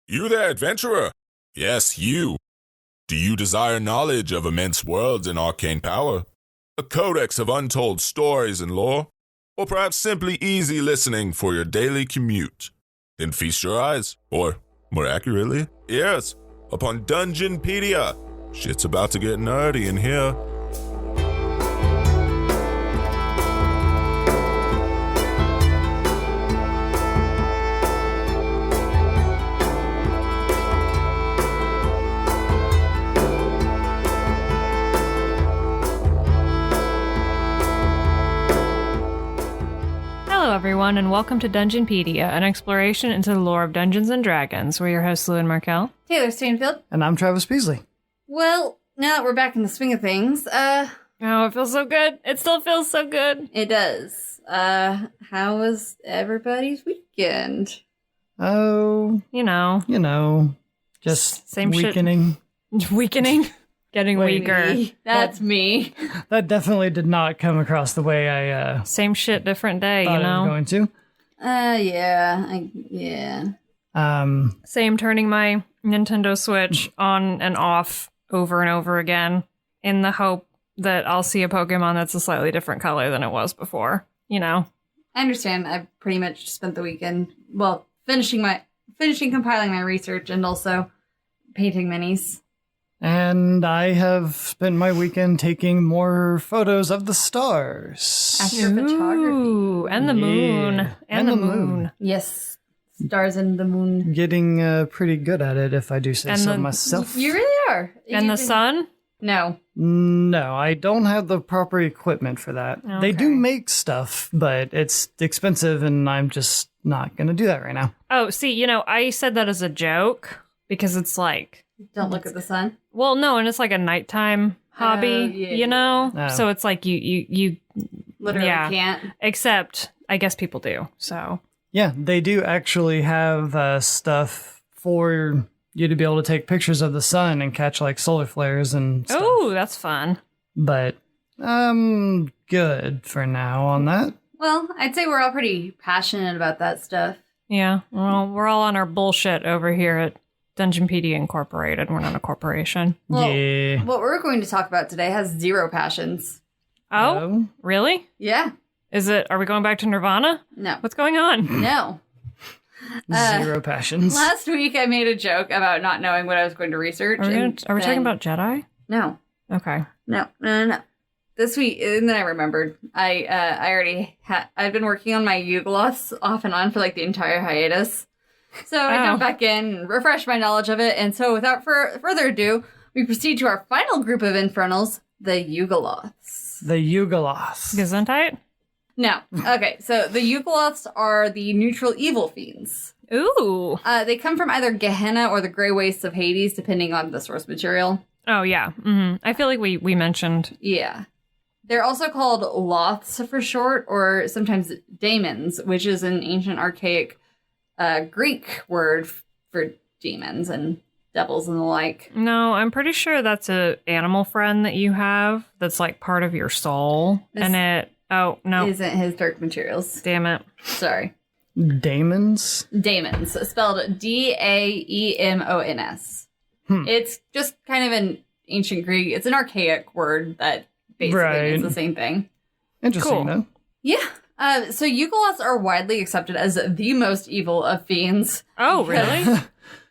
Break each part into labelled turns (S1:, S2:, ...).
S1: You there, adventurer? Yes, you. Do you desire knowledge of immense worlds and arcane power? A codex of untold stories and lore? Or perhaps simply easy listening for your daily commute? Then feast your eyes, or, more accurately, ears, upon Dungeonpedia. Shit's about to get nerdy in here.
S2: Hello everyone, and welcome to Dungeonpedia, an exploration into the lore of Dungeons & Dragons. We're your hosts, Lou and Markel.
S3: Taylor Stanfield.
S4: And I'm Travis Beasley.
S3: Well, now that we're back in the swing of things,
S2: Oh, it feels so good. It still feels so good.
S3: it does. How was everybody's weekend?
S4: Oh,
S2: You know,
S4: just
S2: Same shit.
S4: weakening.
S2: weakening. Getting weaker.
S3: That's me.
S4: That definitely did not come across the way I
S2: Same shit, different day,
S4: thought
S2: you
S4: it was
S2: know?
S4: going to.
S3: Yeah.
S2: Same turning my Nintendo Switch on and off over and over again in the hope that I'll see a Pokemon that's a slightly different color than it was before, you know?
S3: I understand. I pretty much spent the weekend, well, finishing compiling my research and also painting minis.
S4: And I have spent my weekend taking more photos of the stars.
S3: Astrophotography.
S2: Ooh, and the moon.
S4: Yeah.
S2: And the moon.
S3: Yes. Stars and the moon.
S4: Getting pretty good at it, if I do say
S2: And
S4: so
S2: the-
S4: myself.
S3: You really are.
S2: And the sun?
S3: No.
S4: No, I don't have the proper equipment for that. They do
S2: Okay.
S4: make stuff, but it's expensive, and I'm just not going to do that right now.
S2: Oh, see, you know, I said that as a joke because it's like,
S3: Don't look at the sun.
S2: well, no, and it's like a nighttime hobby,
S3: yeah,
S2: you know?
S4: yeah.
S2: So it's like you
S3: Literally
S2: Yeah.
S3: can't.
S2: except I guess people do. So,
S4: Yeah, they do actually have stuff for you to be able to take pictures of the sun and catch like solar flares and stuff.
S2: oh, that's fun.
S4: But I'm good for now on that.
S3: Well, I'd say we're all pretty passionate about that stuff.
S2: Yeah. Well, we're all on our bullshit over here at Dungeonpedia Incorporated. We're not a corporation.
S3: Well,
S4: Yeah.
S3: What we're going to talk about today has zero passions.
S2: Oh, really?
S3: Yeah.
S2: Are we going back to Nirvana?
S3: No.
S2: What's going on?
S3: No.
S4: Zero passions.
S3: Last week I made a joke about not knowing what I was going to research.
S2: Are we
S3: and
S2: talking
S3: then-
S2: about Jedi?
S3: No.
S2: Okay.
S3: No. This week, and then I remembered. I'd been working on my Yugoloths off and on for like the entire hiatus. So I jumped back in and refreshed my knowledge of it. And so without further ado, we proceed to our final group of infernals, the Yugoloths.
S4: The Yugoloths.
S2: Gesundheit?
S3: No. Okay, so the Yugoloths are the neutral evil fiends.
S2: Ooh.
S3: They come from either Gehenna or the Grey Wastes of Hades, depending on the source material.
S2: Oh, yeah. Mm-hmm. I feel like we mentioned.
S3: Yeah. They're also called Loths for short, or sometimes daemons, which is an ancient archaic Greek word for demons and devils and the like.
S2: No, I'm pretty sure that's a animal friend that you have that's like part of your soul. Oh, no.
S3: Isn't his dark materials.
S2: Damn it.
S3: Sorry.
S4: Daemons?
S3: Daemons, spelled Daemons. It's just kind of an ancient Greek. It's an archaic word that basically means the same thing.
S4: Interesting,
S2: Cool.
S4: though.
S3: Yeah. So Yugoloths are widely accepted as the most evil of fiends.
S2: Oh, really?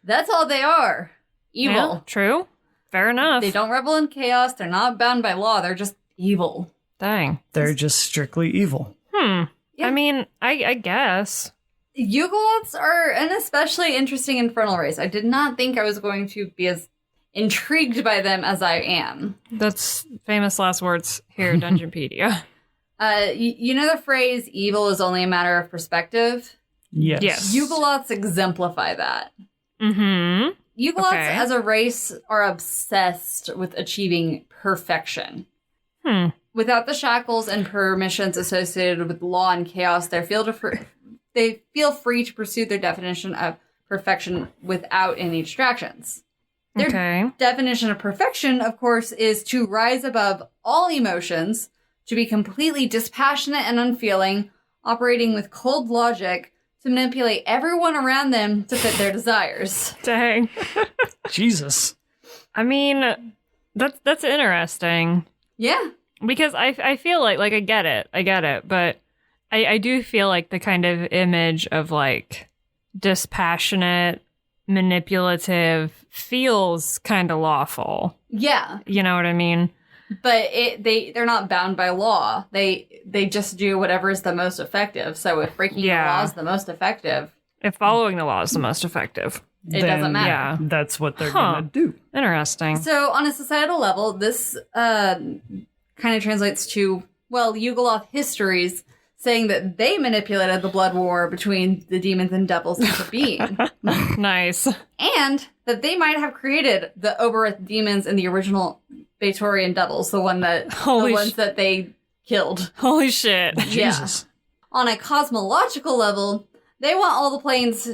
S3: That's all they are. Evil.
S2: Yeah, true. Fair enough.
S3: They don't revel in chaos. They're not bound by law. They're just evil.
S2: Dang.
S4: They're just strictly evil.
S3: Yeah.
S2: I mean, I guess.
S3: Yugoloths are an especially interesting infernal race. I did not think I was going to be as intrigued by them as I am.
S2: That's famous last words here, Dungeonpedia.
S3: You know the phrase, evil is only a matter of perspective?
S4: Yes.
S2: Yes.
S3: Yugoloths exemplify that.
S2: Mm-hmm.
S3: Yugoloths
S2: Okay.
S3: as a race are obsessed with achieving perfection. Without the shackles and permissions associated with law and chaos, they feel free to pursue their definition of perfection without any distractions. Their definition of perfection, of course, is to rise above all emotions, to be completely dispassionate and unfeeling, operating with cold logic, to manipulate everyone around them to fit their desires.
S2: Dang.
S4: Jesus.
S2: I mean, that's interesting.
S3: Yeah.
S2: Because I feel like I get it, but I do feel like the kind of image of like dispassionate, manipulative feels kind of lawful.
S3: Yeah.
S2: You know what I mean?
S3: But they're not bound by law. They just do whatever is the most effective. So if breaking the law is the most effective,
S2: if following the law is the most effective,
S3: it doesn't matter.
S2: Yeah.
S4: That's what they're gonna do.
S2: Interesting.
S3: So on a societal level, this kind of translates to, well, Yugoloth histories saying that they manipulated the blood war between the demons and devils into being.
S2: Nice.
S3: And that they might have created the Oberith demons in the original Batorian devils, the ones that they killed.
S2: Holy shit.
S4: Jesus.
S3: Yeah. On a cosmological level, they want all the planes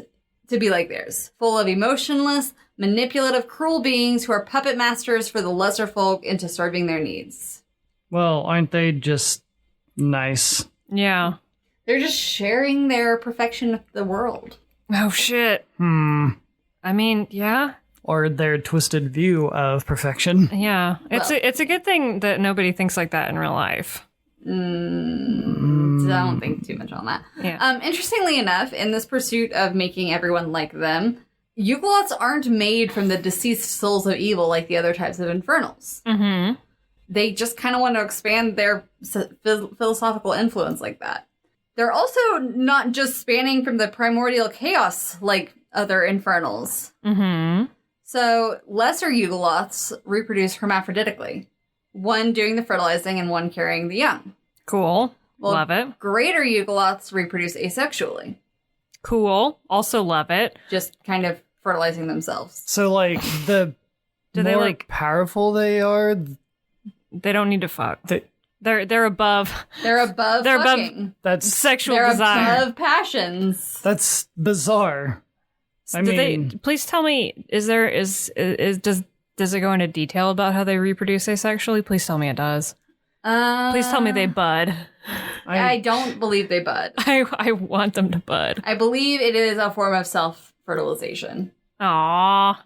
S3: to be like theirs, full of emotionless, manipulative, cruel beings who are puppet masters for the lesser folk into serving their needs.
S4: Well, aren't they just nice?
S2: Yeah.
S3: They're just sharing their perfection with the world.
S2: Oh shit. I mean, yeah.
S4: Or their twisted view of perfection.
S2: Yeah. It's a good thing that nobody thinks like that in real life.
S3: I don't think too much on that.
S2: Yeah.
S3: Interestingly enough, in this pursuit of making everyone like them, Yugoloths aren't made from the deceased souls of evil like the other types of infernals.
S2: Mm-hmm.
S3: They just kind of want to expand their philosophical influence like that. They're also not just spanning from the primordial chaos like other infernals.
S2: Mm-hmm.
S3: So lesser Yugoloths reproduce hermaphroditically, one doing the fertilizing and one carrying the young.
S2: Cool.
S3: Well,
S2: love it.
S3: Greater Yugoloths reproduce asexually.
S2: Cool. Also love it.
S3: Just kind of fertilizing themselves.
S4: So, like, the
S2: Do
S4: more
S2: they like?
S4: powerful they are,
S2: They don't need to fuck. They're above
S3: They're above
S2: They're above-
S3: fucking.
S4: that's
S2: sexual
S3: They're
S2: desire.
S3: above passions.
S4: that's bizarre. I mean,
S2: Please tell me, does it go into detail about how they reproduce asexually? Please tell me it does. Please tell me they bud.
S3: I don't believe they bud.
S2: I want them to bud.
S3: I believe it is a form of self-fertilization.
S2: Aww.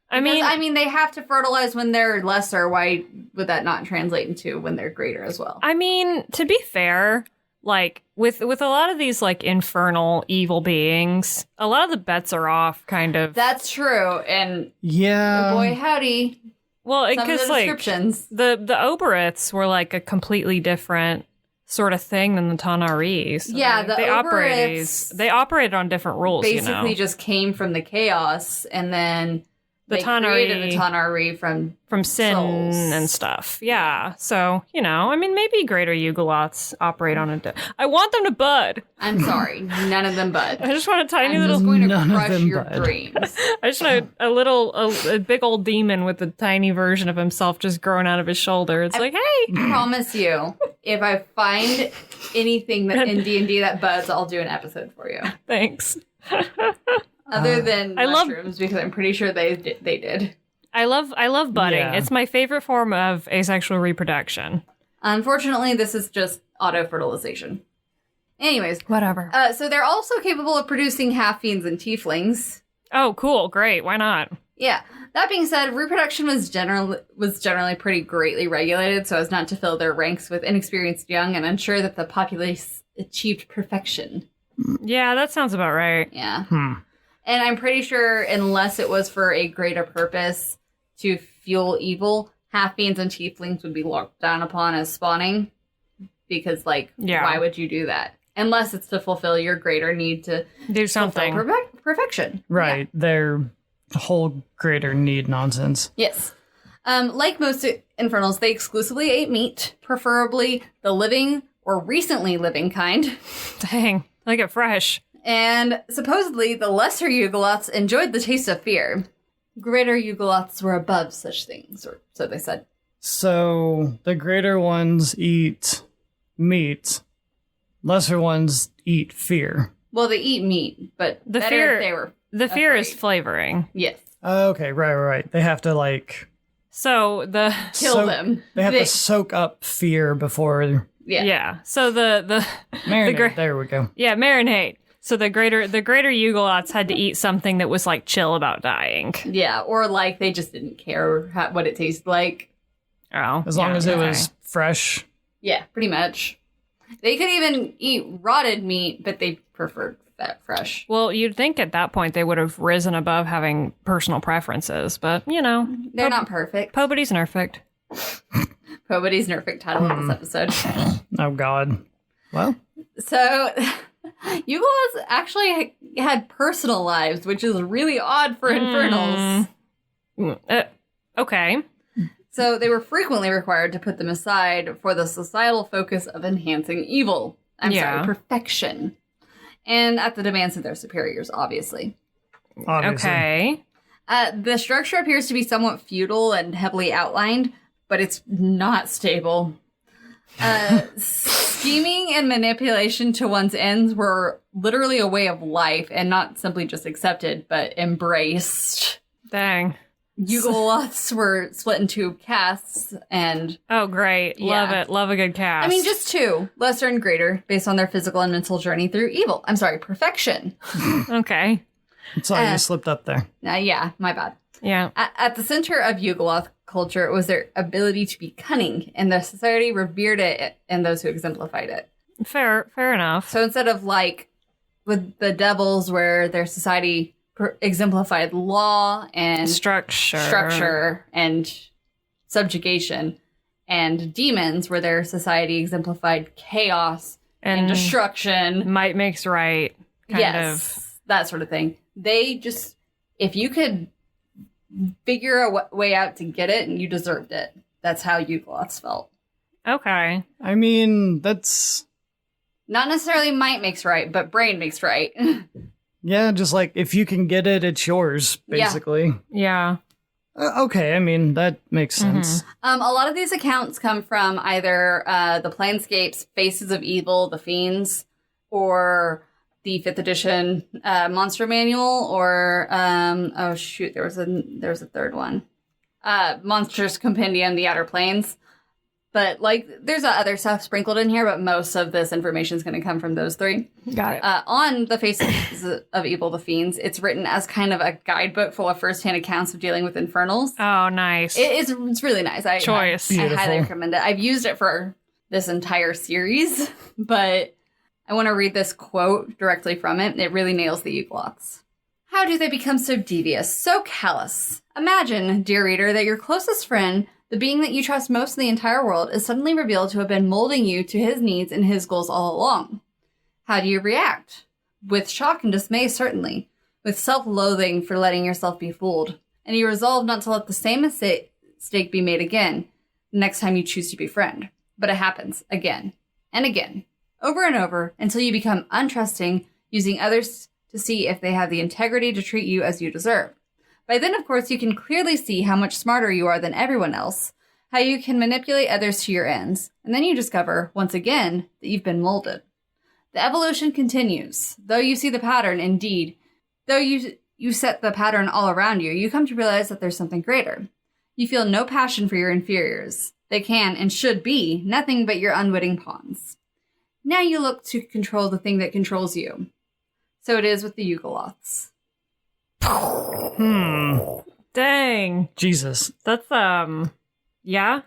S2: I mean,
S3: they have to fertilize when they're lesser. Why would that not translate into when they're greater as well?
S2: I mean, to be fair, like with a lot of these like infernal evil beings, a lot of the bets are off. Kind of.
S3: That's true. And
S4: yeah.
S3: boy, howdy.
S2: Well,
S3: Some of
S2: because
S3: the
S2: like
S3: descriptions.
S2: the Oberiths were like a completely different sort of thing than the Tanar'ri. So
S3: Yeah, the
S2: they
S3: Oberiths
S2: they operated on different rules.
S3: basically just came from the chaos, and then
S2: The
S3: they
S2: Tanar'ri-
S3: created the Tanar'ri from
S2: sin
S3: souls.
S2: and stuff. Yeah. So, I mean, maybe greater Yugoloths operate on I want them to bud.
S3: I'm sorry, none of them bud.
S2: I just want a tiny
S3: I'm
S2: little.
S3: just going to
S4: None of
S3: crush
S4: them
S3: your
S4: bud.
S3: dreams.
S2: I just want a big old demon with a tiny version of himself just growing out of his shoulder. It's like, hey.
S3: Promise you, if I find anything that in D&D that buds, I'll do an episode for you.
S2: Thanks.
S3: Other than
S2: I love-
S3: mushrooms, because I'm pretty sure they did.
S2: I love budding.
S4: Yeah.
S2: It's my favorite form of asexual reproduction.
S3: Unfortunately, this is just auto-fertilization. Anyways,
S2: Whatever.
S3: so they're also capable of producing half-fiends and tieflings.
S2: Oh, cool. Great. Why not?
S3: Yeah. That being said, reproduction was generally pretty greatly regulated so as not to fill their ranks with inexperienced young and ensure that the populace achieved perfection.
S2: Yeah, that sounds about right.
S3: Yeah. And I'm pretty sure unless it was for a greater purpose to fuel evil, half-fiends and tieflings would be locked down upon as spawning. Because, why would you do that? Unless it's to fulfill your greater need to
S2: Do something.
S3: fulfill perfection.
S4: Right. Their whole greater need nonsense.
S3: Yes. Like most infernals, they exclusively ate meat, preferably the living or recently living kind.
S2: Dang. I get fresh.
S3: And supposedly, the lesser Yugoloths enjoyed the taste of fear. Greater Yugoloths were above such things, or so they said.
S4: So the greater ones eat meat, lesser ones eat fear.
S3: Well, they eat meat, but
S2: The
S3: better
S2: fear-
S3: if they were
S2: The fear is
S3: afraid.
S2: flavoring.
S3: Yes.
S4: Okay, right. They have to
S2: So the
S3: Kill them.
S4: They have to soak up fear before
S3: Yeah.
S2: yeah. So the
S4: marinate.
S2: gra-
S4: There we go.
S2: yeah, marinate. So the greater Yugoloths had to eat something that was like chill about dying.
S3: Yeah, or like they just didn't care what it tasted like.
S2: Oh,
S4: As long as it was fresh.
S3: Yeah, pretty much. They could even eat rotted meat, but they preferred that fresh.
S2: Well, you'd think at that point they would have risen above having personal preferences, but you know,
S3: They're not perfect.
S2: Nobody's perfect.
S3: Nobody's perfect title of this episode.
S4: Oh, God. Well.
S3: So, Yugoloths actually had personal lives, which is really odd for infernals.
S2: Okay.
S3: So they were frequently required to put them aside for the societal focus of enhancing evil. Perfection. And at the demands of their superiors, obviously.
S2: Okay.
S3: The structure appears to be somewhat feudal and heavily outlined, but it's not stable. Scheming and manipulation to one's ends were literally a way of life and not simply just accepted, but embraced.
S2: Dang.
S3: Yugoloths were split into castes and...
S2: Oh, great.
S3: Yeah.
S2: Love it. Love a good cast.
S3: I mean, just two, lesser and greater, based on their physical and mental journey through evil. I'm sorry, perfection.
S2: Okay.
S4: Sorry, you slipped up there.
S3: Yeah, my bad.
S2: Yeah.
S3: At the center of Yugoloth culture was their ability to be cunning, and the society revered it and those who exemplified it.
S2: Fair enough.
S3: So instead of like with the devils, where their society exemplified law and structure and subjugation, and demons, where their society exemplified chaos and destruction.
S2: Might makes right. Kind of.
S3: That sort of thing. They just, if you could figure a way out to get it, and you deserved it. That's how Yugoloths felt.
S2: Okay.
S4: I mean, that's...
S3: Not necessarily might makes right, but brain makes right.
S4: Yeah, just like, if you can get it, it's yours, basically.
S2: Yeah.
S4: Okay, I mean, that makes sense.
S3: A lot of these accounts come from either the Planescapes, Faces of Evil, the Fiends, or the 5th edition Monster Manual, or there was a third one, Monsters Compendium, The Outer Planes. But like, there's other stuff sprinkled in here, but most of this information is going to come from those three.
S2: Got it.
S3: On the Faces of Evil, the Fiends, it's written as kind of a guidebook full of firsthand accounts of dealing with infernals.
S2: Oh, nice.
S3: It's really nice. I highly recommend it. I've used it for this entire series, but I want to read this quote directly from it. It really nails the Yugoloths. How do they become so devious, so callous? Imagine, dear reader, that your closest friend, the being that you trust most in the entire world, is suddenly revealed to have been molding you to his needs and his goals all along. How do you react? With shock and dismay, certainly. With self-loathing for letting yourself be fooled. And you resolve not to let the same mistake be made again the next time you choose to befriend. But it happens again and again, over and over, until you become untrusting, using others to see if they have the integrity to treat you as you deserve. By then, of course, you can clearly see how much smarter you are than everyone else, how you can manipulate others to your ends, and then you discover, once again, that you've been molded. The evolution continues. Though you see the pattern, indeed, though you set the pattern all around you, you come to realize that there's something greater. You feel no passion for your inferiors. They can, and should be, nothing but your unwitting pawns. Now you look to control the thing that controls you. So it is with the Yugoloths.
S2: Dang.
S4: Jesus.
S2: That's,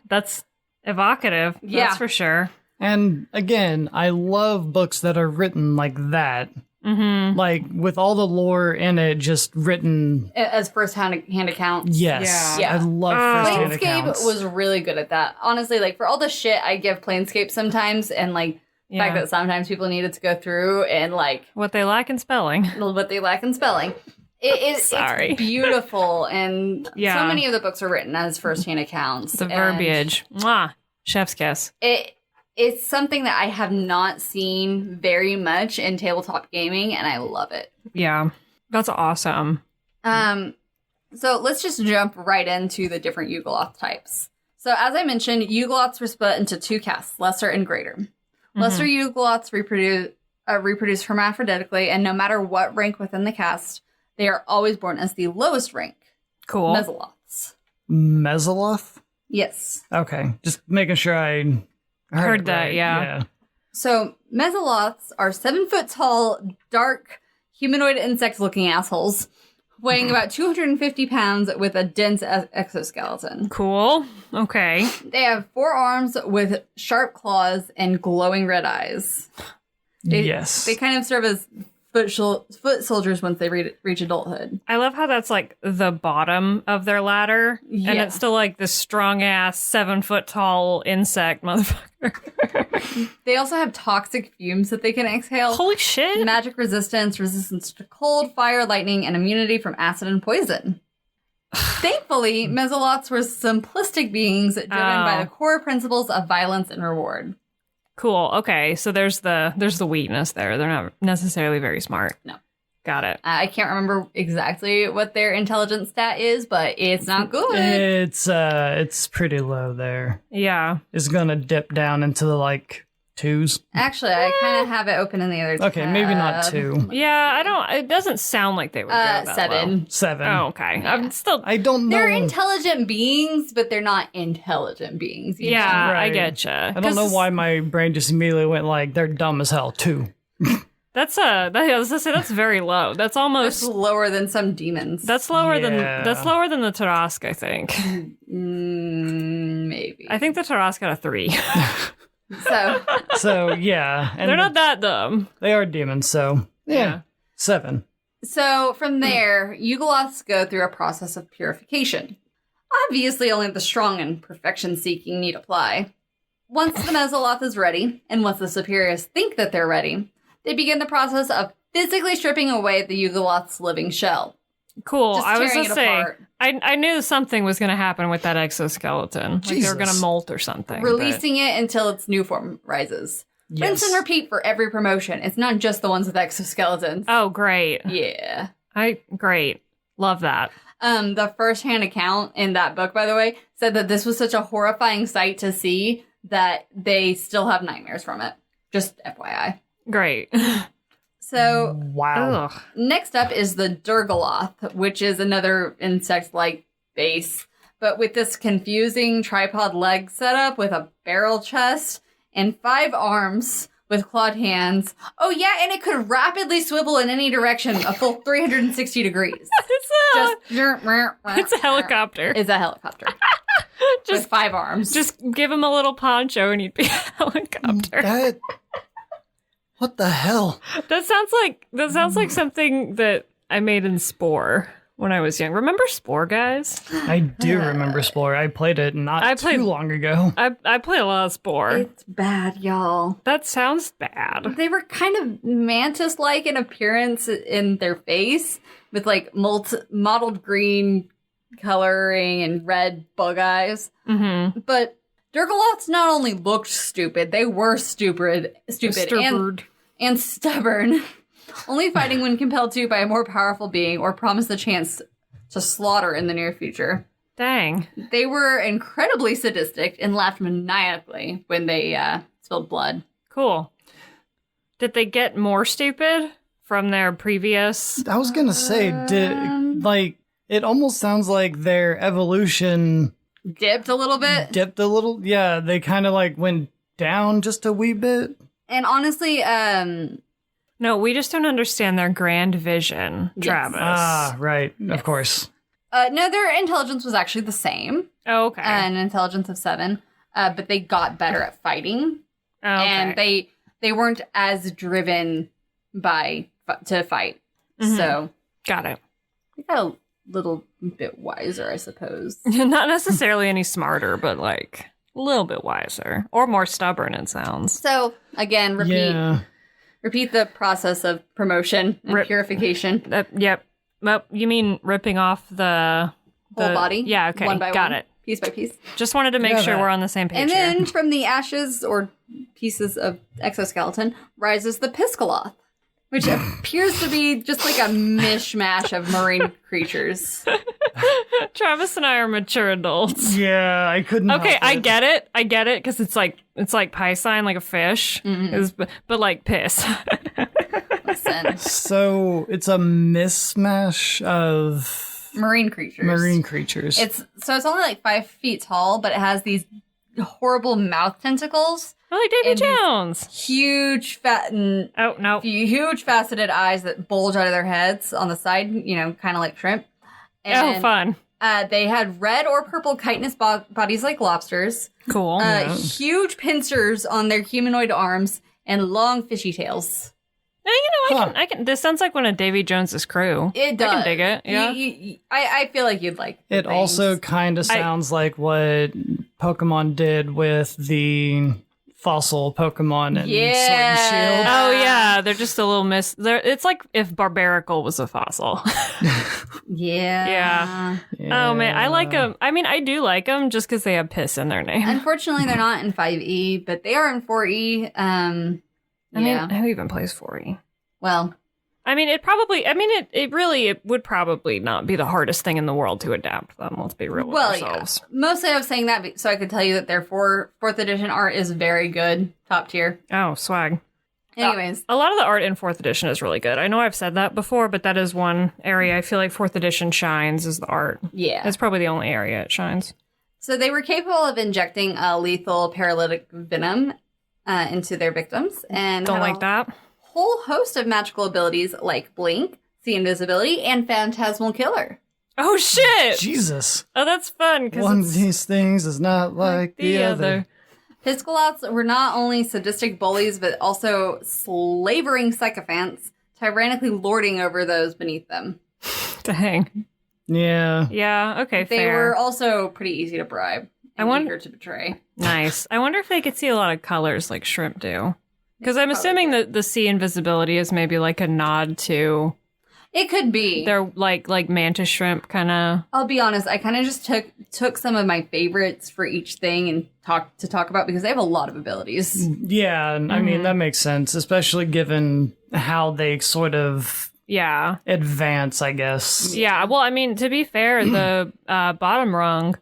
S2: that's evocative.
S3: Yeah.
S2: That's for sure.
S4: And again, I love books that are written like that.
S2: Mm-hmm.
S4: Like, with all the lore in it, just written...
S3: As first-hand accounts.
S4: Yes.
S3: Yeah.
S4: I love first-hand
S3: Planescape
S4: accounts.
S3: was really good at that. Honestly, like, for all the shit I give Planescape sometimes, and, like, the fact that sometimes people needed to go through and, like...
S2: What they lack in spelling.
S3: What they lack in spelling. It's beautiful, and so many of the books are written as first-hand accounts.
S2: The verbiage. Mwah. Chef's kiss.
S3: It's something that I have not seen very much in tabletop gaming, and I love it.
S2: Yeah. That's awesome.
S3: So let's just jump right into the different Yugoloth types. So as I mentioned, Yugoloths were split into two castes, lesser and greater. Mm-hmm. Lesser Yugoloths reproduce hermaphroditically, and no matter what rank within the caste, they are always born as the lowest rank.
S2: Cool.
S3: Mesoloths.
S4: Mesoloth?
S3: Yes.
S4: Okay. Just making sure I heard
S2: that,
S4: right.
S2: yeah.
S3: So Yugoloths are 7 foot tall, dark, humanoid insect-looking assholes, weighing about 250 pounds with a dense exoskeleton.
S2: Cool. Okay.
S3: They have 4 arms with sharp claws and glowing red eyes.
S4: Yes.
S3: They kind of serve as foot soldiers once they reach adulthood.
S2: I love how that's like the bottom of their ladder.
S3: Yeah.
S2: And it's still like this strong ass 7 foot tall insect motherfucker.
S3: They also have toxic fumes that they can exhale.
S2: Holy shit.
S3: Magic resistance, resistance to cold, fire, lightning, and immunity from acid and poison. Thankfully, Yugoloths were simplistic beings driven by the core principles of violence and reward.
S2: Cool. Okay. So there's the weakness there. They're not necessarily very smart.
S3: No.
S2: Got it.
S3: I can't remember exactly what their intelligence stat is, but it's not good.
S4: It's pretty low there.
S2: Yeah.
S4: It's gonna dip down into the like 2s.
S3: Actually, I kind of have it open in the other tab.
S4: Okay, maybe not 2.
S2: Yeah, it doesn't sound like they would go that
S3: 7.
S2: low.
S4: 7.
S2: Oh, okay.
S3: Yeah.
S2: I'm still...
S4: I don't know.
S3: They're intelligent beings, but they're not intelligent beings. You know?
S2: Yeah,
S4: Right.
S2: I getcha.
S4: I don't know why my brain just immediately went like they're dumb as hell too.
S2: That's I was gonna say that's very low. That's almost
S3: That's lower than some demons.
S2: that's lower than
S4: Yeah.
S2: the Tarask, I think.
S3: Maybe.
S2: I think the Tarask got a 3.
S4: So yeah, and
S2: They're not that dumb.
S4: They are demons, so yeah. 7.
S3: So from there, Yugoloths go through a process of purification. Obviously, only the strong and perfection-seeking need apply. Once the Yugoloth is ready, and once the superiors think that they're ready, they begin the process of physically stripping away the Yugoloth's living shell.
S2: Cool.
S3: Just
S2: I was
S3: tearing
S2: gonna
S3: it
S2: say
S3: apart.
S2: I knew something was gonna happen with that exoskeleton. Like they were
S4: Jesus.
S2: gonna molt or something.
S3: Releasing it until its new form rises.
S4: Yes.
S3: Rinse and repeat for every promotion. It's not just the ones with exoskeletons.
S2: Oh, great.
S3: Yeah.
S2: Great. Love that.
S3: The first-hand account in that book, by the way, said that this was such a horrifying sight to see that they still have nightmares from it. Just FYI.
S2: Great.
S3: So,
S4: Wow.
S2: Ugh.
S3: next up is the Yugoloth, which is another insect-like base, but with this confusing tripod leg setup with a barrel chest and 5 arms with clawed hands. Oh yeah, and it could rapidly swivel in any direction, a full 360 degrees.
S2: It's a helicopter.
S3: It's a helicopter. Just 5 arms.
S2: Just give him a little poncho and he'd be a helicopter.
S4: What the hell?
S2: That sounds like something that I made in Spore when I was young. Remember Spore, guys?
S4: I do remember Spore. I played it too long ago.
S2: I played a lot of Spore.
S3: It's bad, y'all.
S2: That sounds bad.
S3: They were kind of mantis-like in appearance in their face, with like mottled green coloring and red bug eyes.
S2: Mm-hmm.
S3: But Yugoloths not only looked stupid, they were stupid and stubborn, only fighting when compelled to by a more powerful being or promised the chance to slaughter in the near future.
S2: Dang.
S3: They were incredibly sadistic and laughed maniacally when they spilled blood.
S2: Cool. Did they get more stupid from their previous?
S4: I was gonna say, it almost sounds like their evolution
S3: Dipped a little bit.
S4: dipped a little. Yeah, they kind of like went down just a wee bit.
S3: And honestly,
S2: No, we just don't understand their grand vision,
S3: Yes.
S2: Travis.
S4: Ah, right. Of course.
S3: no, their intelligence was actually the same.
S2: Oh, okay.
S3: An intelligence of 7. But they got better at fighting.
S2: Oh, okay.
S3: And they weren't as driven to fight.
S2: Mhm.
S3: So
S2: Got it.
S3: they got a little bit wiser, I suppose.
S2: Not necessarily any smarter, but like a little bit wiser or more stubborn. It sounds.
S3: So again, repeat the process of promotion and purification.
S2: Yep. Well, you mean ripping off the
S3: Whole body.
S2: Yeah. Okay.
S3: One by
S2: Got
S3: one,
S2: it.
S3: piece by piece.
S2: Just wanted to make
S4: Yeah,
S2: sure
S4: that.
S2: we're on the same page.
S3: And
S2: here.
S3: then from the ashes or pieces of exoskeleton rises the Yugoloth, which appears to be just like a mishmash of marine creatures.
S2: Travis and I are mature adults.
S4: Yeah, I couldn't.
S2: Okay,
S4: help
S2: I
S4: it.
S2: get it because it's like Piscine, like a fish, but like piss.
S3: Listen,
S4: So it's a mismatch of
S3: marine creatures.
S4: marine creatures.
S3: It's only like 5 feet tall, but it has these horrible mouth tentacles.
S2: Oh, like Davy
S3: And
S2: Jones.
S3: Huge, fat, and
S2: Oh, no.
S3: huge faceted eyes that bulge out of their heads on the side, kind of like shrimp.
S2: Oh, fun.
S3: They had red or purple chitinous bodies like lobsters.
S2: Cool.
S3: Huge pincers on their humanoid arms and long fishy tails.
S2: I can. This sounds like one of Davy Jones's crew.
S3: It does.
S2: I can dig it. Yeah.
S3: I feel like you'd like
S4: It also kind of sounds like what Pokemon did with the fossil Pokemon and Sword and Shield.
S2: Oh yeah, they're just a little it's like if Barbaracle was a fossil.
S3: Yeah.
S2: Oh man, I like them. I mean, I do like them just because they have piss in their name.
S3: Unfortunately, they're not in 5e, but they are in 4e.
S2: I mean, who even plays 4e?
S3: Well,
S2: I mean, it would probably not be the hardest thing in the world to adapt them. Let's be real with ourselves.
S3: Yeah. Mostly I was saying that so I could tell you that their 4th edition art is very good. Top tier.
S2: Oh, swag.
S3: Anyways.
S2: A lot of the art in 4th edition is really good. I know I've said that before, but that is one area I feel like 4th edition shines is the art.
S3: Yeah.
S2: It's probably the only area it shines.
S3: So they were capable of injecting a lethal paralytic venom into their victims. And
S2: Don't like that.
S3: Whole host of magical abilities like Blink, See Invisibility, and Phantasmal Killer.
S2: Oh, shit!
S4: Jesus.
S2: Oh, that's fun.
S4: One of these things is not like the other.
S3: Yugoloths were not only sadistic bullies, but also slavering sycophants, tyrannically lording over those beneath them.
S2: Dang.
S4: Yeah.
S2: Yeah, okay,
S3: They
S2: fair.
S3: were also pretty easy to bribe and eager to betray.
S2: Nice. I wonder if they could see a lot of colors like shrimp do. Because I'm assuming that the sea invisibility is maybe like a nod to...
S3: It could be.
S2: They're like mantis shrimp kind of...
S3: I'll be honest, I kind of just took some of my favorites for each thing and talk about because they have a lot of abilities.
S4: Yeah, I mean, that makes sense, especially given how they sort of...
S2: Yeah.
S4: Advance, I guess.
S2: Yeah, well, I mean, to be fair, the bottom rung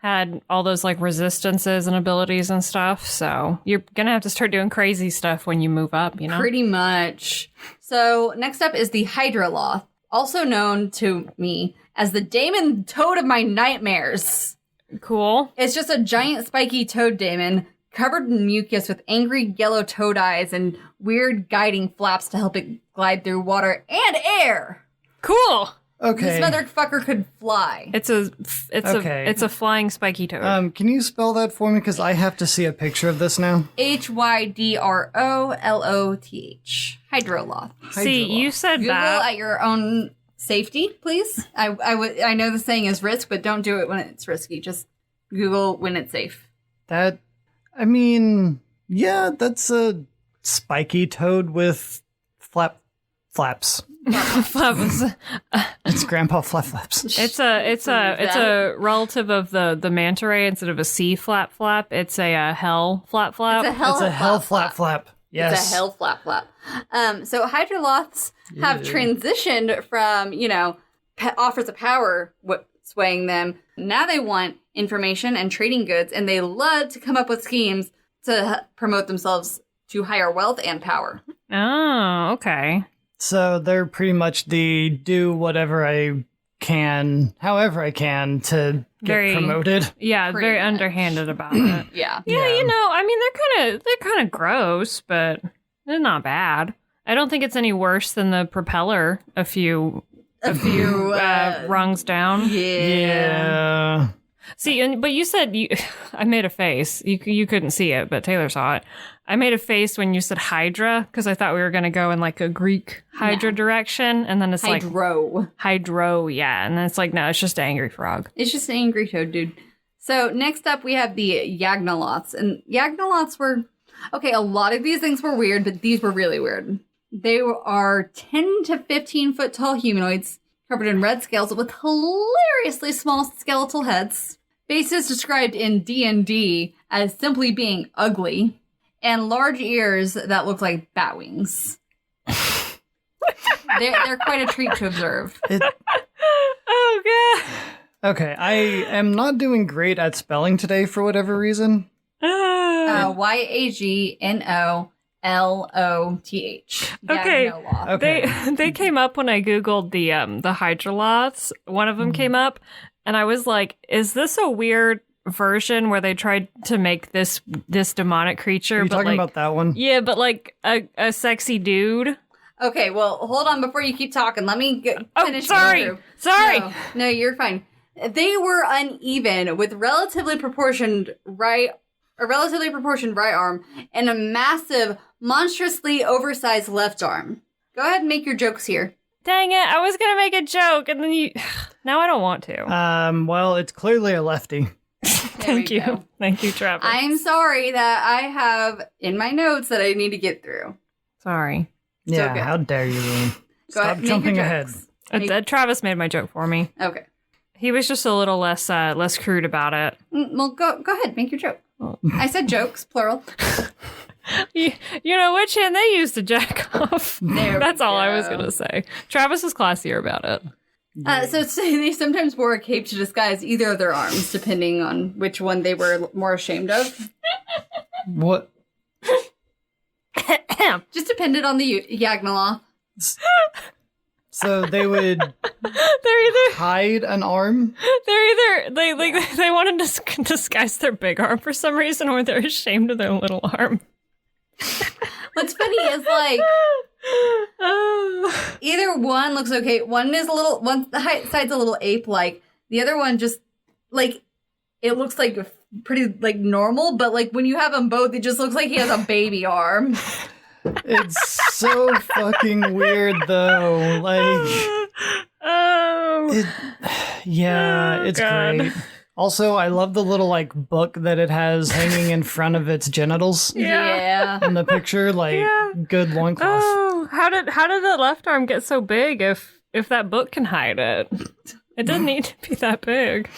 S2: had all those like resistances and abilities and stuff, so you're gonna have to start doing crazy stuff when you move up, you know?
S3: Pretty much. So next up is the Loth, also known to me as the Daemon Toad of my nightmares.
S2: Cool.
S3: It's just a giant spiky toad daemon covered in mucus with angry yellow toad eyes and weird guiding flaps to help it glide through water and air.
S2: Cool.
S4: Okay.
S3: This motherfucker could fly.
S2: It's a flying spiky toad.
S4: Can you spell that for me? Because I have to see a picture of this now.
S3: Hydroloth. Hydroloth.
S2: See, you said
S3: Google
S2: that.
S3: at your own safety, please. I know the saying is risk, but don't do it when it's risky. Just Google when it's safe.
S4: That's a spiky toad with flaps. It's Grandpa Flaps.
S2: It's a relative of the manta ray instead of a sea flap. It's a hell flap.
S3: It's a hell
S4: flap. Yes.
S3: It's a hell flap. So Hydroloths have transitioned from, offers of power swaying them. Now they want information and trading goods, and they love to come up with schemes to promote themselves to higher wealth and power.
S2: Oh, okay.
S4: So they're pretty much the do whatever I can, however I can to get promoted.
S2: Yeah,
S3: Pretty
S2: very
S3: much.
S2: underhanded about it.
S3: Yeah.
S2: Yeah, I mean, they're kind of gross, but they're not bad. I don't think it's any worse than the propeller a few rungs down.
S4: Yeah.
S2: See, but you said I made a face. You couldn't see it, but Taylor saw it. I made a face when you said Hydra because I thought we were going to go in like a Greek Hydra direction, and then it's like Hydro, yeah, and then it's like no, it's just angry frog.
S3: It's just an angry toad, dude. So next up we have the Yugoloths, and Yugoloths were okay. A lot of these things were weird, but these were really weird. They are 10 to 15 foot tall humanoids covered in red scales with hilariously small skeletal heads. Faces described in D&D as simply being ugly, and large ears that look like bat wings. They're quite a treat to observe.
S2: Oh, God.
S4: Okay, I am not doing great at spelling today for whatever reason.
S3: Yagnoloth.
S2: Okay.
S4: Okay.
S2: They came up when I googled the Hydroloths. One of them came up, and I was like, "Is this a weird version where they tried to make this demonic creature.
S4: Are you talking about that one?
S2: Yeah, but like a sexy dude.
S3: Okay, well, hold on before you keep talking. Let me finish.
S2: Sorry.
S3: No, you're fine. They were uneven with relatively proportioned right arm and a massive, monstrously oversized left arm. Go ahead and make your jokes here.
S2: Dang it, I was gonna make a joke and then you... Now I don't want to.
S4: Well, it's clearly a lefty.
S2: Thank you.
S3: Go.
S2: Thank you, Travis.
S3: I'm sorry that I have in my notes that I need to get through.
S2: Sorry.
S4: Yeah,
S3: good.
S4: how dare you, Loon.
S3: Go ahead,
S4: Stop jumping ahead.
S2: Travis made my joke for me.
S3: Okay.
S2: He was just a little less crude about it.
S3: Well, go ahead, make your joke. I said jokes, plural.
S2: You know which hand they used to jack off. That's all I was going to say. Travis is classier about it.
S3: So they sometimes wore a cape to disguise either of their arms, depending on which one they were more ashamed of.
S4: What?
S3: Just depended on the Yugoloth.
S4: So they would
S2: They're either
S4: hide an arm?
S2: they wanted to disguise their big arm for some reason, or they're ashamed of their little arm.
S3: What's funny is like either one looks okay. One side's a little ape-like. The other one just like it looks like pretty like normal, but like when you have them both, it just looks like he has a baby arm.
S4: It's so fucking weird, though. Like, it's
S2: God.
S4: great. Also, I love the little like book that it has hanging in front of its genitals.
S3: Yeah.
S4: In the picture, like good loincloth.
S2: Oh, how did the left arm get so big if that book can hide it? It doesn't need to be that big.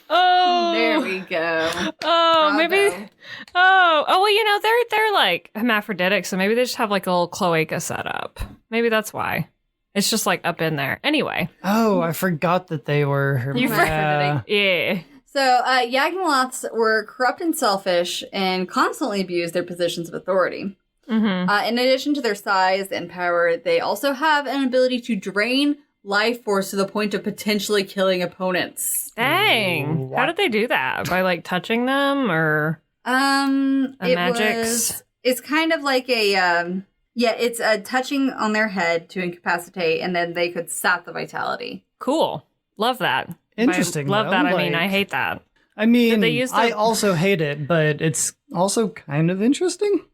S2: Oh,
S3: There we go.
S2: Oh,
S3: Bravo.
S2: maybe. Oh, well, you know, they're like hermaphroditic, so maybe they just have like a little cloaca set up. Maybe that's why. It's just like up in there. Anyway.
S4: Oh, I forgot that they were
S2: You
S3: forgot.
S2: Yeah.
S3: So, Yugoloths were corrupt and selfish and constantly abused their positions of authority.
S2: Mm-hmm.
S3: In addition to their size and power, they also have an ability to drain life force to the point of potentially killing opponents.
S2: Dang. How did they do that? By like touching them or magics?
S3: It's kind of like it's touching on their head to incapacitate, and then they could sap the vitality.
S2: Cool. Love that.
S4: Interesting.
S2: Love
S4: though.
S2: that. I
S4: Like,
S2: mean, I hate that.
S4: I mean,
S2: Did they use
S4: I
S2: the-
S4: also hate it, but it's also kind of interesting.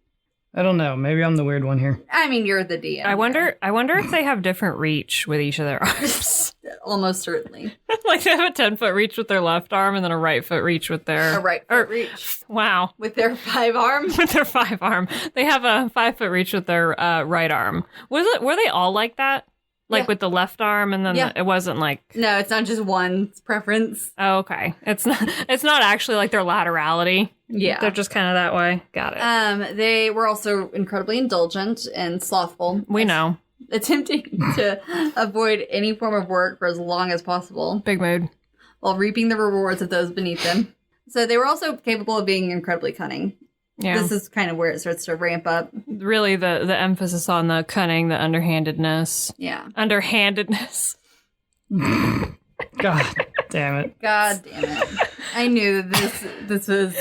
S4: I don't know. Maybe I'm the weird one here.
S3: I mean, you're the DM.
S2: I wonder if they have different reach with each of their arms.
S3: Almost certainly.
S2: Like they have a 10-foot reach with their left arm and then a right foot reach with their
S3: A right foot reach.
S2: Wow.
S3: With their 5 arm.
S2: With their 5 arm. They have a 5-foot reach with their right arm. Were they all like that? Like with the left arm and then it wasn't like
S3: No, it's not just one preference.
S2: Oh, okay. It's not actually like their laterality.
S3: Yeah.
S2: They're just kind of that way. Got it.
S3: They were also incredibly indulgent and slothful.
S2: We know.
S3: Attempting to avoid any form of work for as long as possible
S2: Big mood.
S3: while reaping the rewards of those beneath them. So they were also capable of being incredibly cunning.
S2: Yeah.
S3: This is kind of where it starts to ramp up.
S2: Really the emphasis on the cunning, the underhandedness.
S3: Yeah.
S2: Underhandedness.
S4: God damn it.
S3: God damn it. I knew that this was...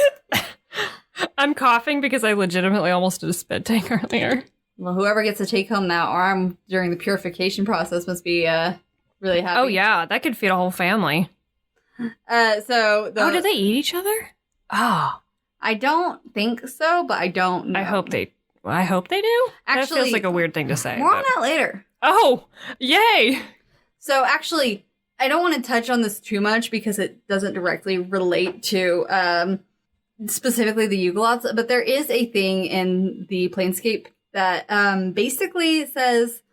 S2: I'm coughing because I legitimately almost did a spit take earlier.
S3: Well, whoever gets to take home that arm during the purification process must be really happy.
S2: Oh, yeah. That could feed a whole family.
S3: So
S2: did they eat each other? Oh.
S3: I don't think so, but I don't know.
S2: I hope they do. That
S3: Actually,
S2: feels like a weird thing to say.
S3: More on
S2: but-
S3: that later.
S2: Oh, yay.
S3: So actually, I don't want to touch on this too much because it doesn't directly relate to specifically the Yugoloths, but there is a thing in the Planescape that basically says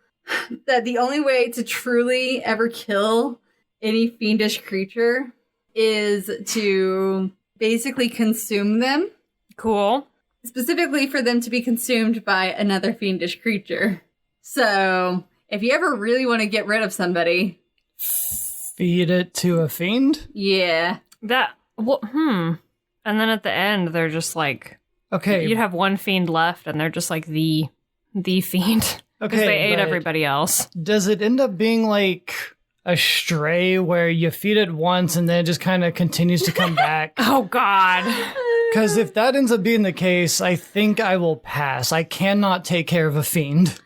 S3: that the only way to truly ever kill any fiendish creature is to basically consume them.
S2: Cool.
S3: Specifically for them to be consumed by another fiendish creature. So, if you ever really want to get rid of somebody...
S4: Feed it to a fiend?
S3: Yeah.
S2: And then at the end, they're just like...
S4: Okay.
S2: You'd have one fiend left, and they're just like the fiend. Because
S4: Okay,
S2: they ate
S4: but
S2: everybody else.
S4: Does it end up being like a stray where you feed it once and then it just kind of continues to come back.
S2: Oh, God.
S4: Because if that ends up being the case, I think I will pass. I cannot take care of a fiend.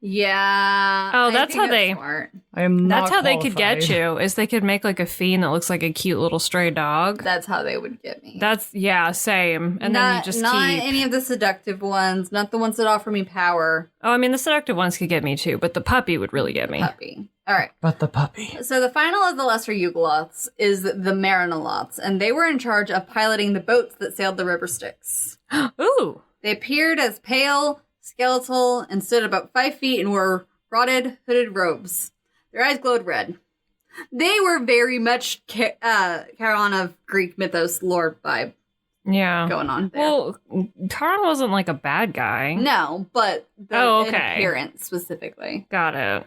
S3: Yeah.
S2: Oh,
S3: I
S2: that's
S3: think
S2: how they...
S3: smart.
S4: I am not
S2: That's how they could get
S4: qualified.
S2: you, is they could make like a fiend that looks like a cute little stray dog.
S3: That's how they would get me.
S2: That's, yeah, same. And then you just
S3: not
S2: keep...
S3: any of the seductive ones, not the ones that offer me power.
S2: Oh, I mean, the seductive ones could get me too, but the puppy would really get me.
S3: Puppy. All right.
S4: But the puppy.
S3: So the final of the lesser Yugoloths is the Marinoloths, and they were in charge of piloting the boats that sailed the river Styx.
S2: Ooh.
S3: They appeared as pale, skeletal, and stood about 5 feet and wore rotted, hooded robes. Their eyes glowed red. They were very much Charon of Greek mythos lore vibe
S2: Yeah.
S3: going on there.
S2: Well, Charon wasn't like a bad guy.
S3: No, but the in appearance specifically.
S2: Got it.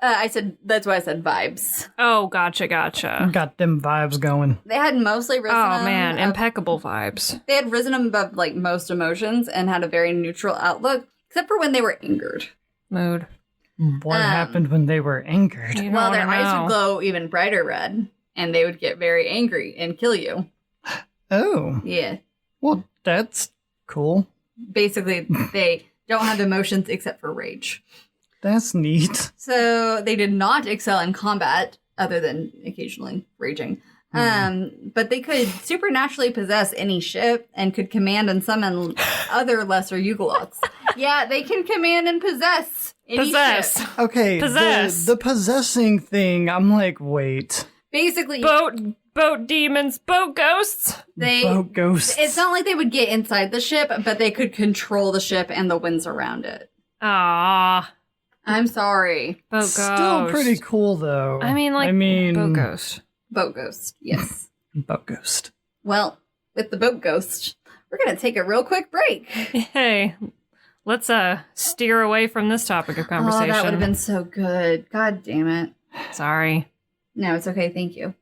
S3: That's why I said vibes.
S2: Oh, gotcha.
S4: Got them vibes going.
S3: They had mostly risen
S2: Oh, man. Impeccable vibes.
S3: They had risen above like most emotions and had a very neutral outlook, except for when they were angered.
S2: Mood.
S4: What happened when they were angered?
S2: You don't
S3: Well, their
S2: wanna
S3: eyes
S2: know.
S3: would glow even brighter red, and they would get very angry and kill you.
S4: Oh.
S3: Yeah.
S4: Well, that's cool.
S3: Basically, they don't have emotions except for rage.
S4: That's neat.
S3: So they did not excel in combat, other than occasionally raging. But they could supernaturally possess any ship and could command and summon other lesser Yugoloths. Yeah, they can command and possess any
S2: Possess.
S3: ship.
S4: Okay,
S2: Possess.
S4: The possessing thing, I'm like, wait.
S3: Basically,
S2: Boat demons, boat ghosts.
S4: Boat ghosts.
S3: It's not like they would get inside the ship, but they could control the ship and the winds around it.
S2: Ah,
S3: I'm sorry.
S2: boat ghost.
S4: Still pretty cool, though.
S2: I mean, boat ghost.
S3: Boat ghost, yes.
S4: Boat ghost.
S3: Well, with the boat ghost, we're going to take a real quick break.
S2: Hey, let's steer away from this topic of conversation.
S3: Oh, that would have been so good. God damn it.
S2: Sorry.
S3: No, it's okay. Thank you.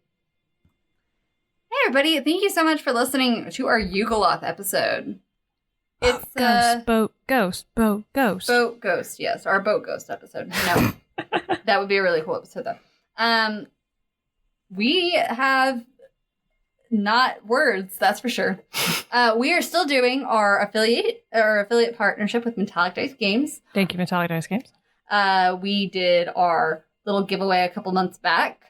S3: Hey, everybody. Thank you so much for listening to our Yugoloth episode. It's
S2: Boat ghost.
S3: Boat Ghost, yes. Our Boat Ghost episode. No. That would be a really cool episode, though. We have not words, that's for sure. We are still doing our affiliate partnership with Metallic Dice Games.
S2: Thank you, Metallic Dice Games.
S3: We did our little giveaway a couple months back.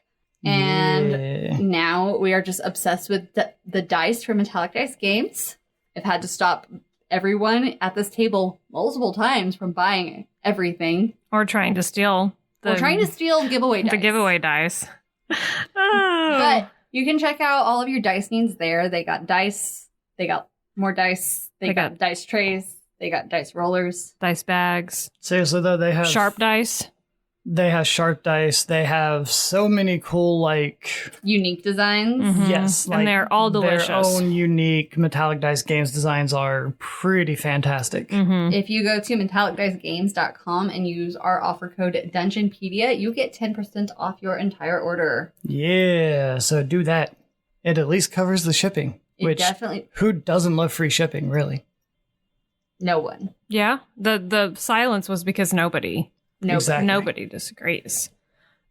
S3: And now we are just obsessed with the dice from Metallic Dice Games. I've had to stop everyone at this table multiple times from buying everything.
S2: Or trying to steal
S3: giveaway dice.
S2: The giveaway dice.
S3: But you can check out all of your dice needs there. They got dice. They got more dice. They got dice trays. They got dice rollers.
S2: Dice bags.
S4: Seriously, though, they have...
S2: Sharp dice.
S4: They have sharp dice. They have so many cool, like...
S3: unique designs.
S2: Mm-hmm.
S4: Yes.
S2: And they're all delicious.
S4: Their own unique Metallic Dice Games designs are pretty fantastic.
S2: Mm-hmm.
S3: If you go to metallicdicegames.com and use our offer code DungeonPedia, you get 10% off your entire order.
S4: Yeah, so do that. It at least covers the shipping.
S3: It definitely...
S4: Who doesn't love free shipping, really?
S3: No one.
S2: Yeah. The silence was because nobody disagrees.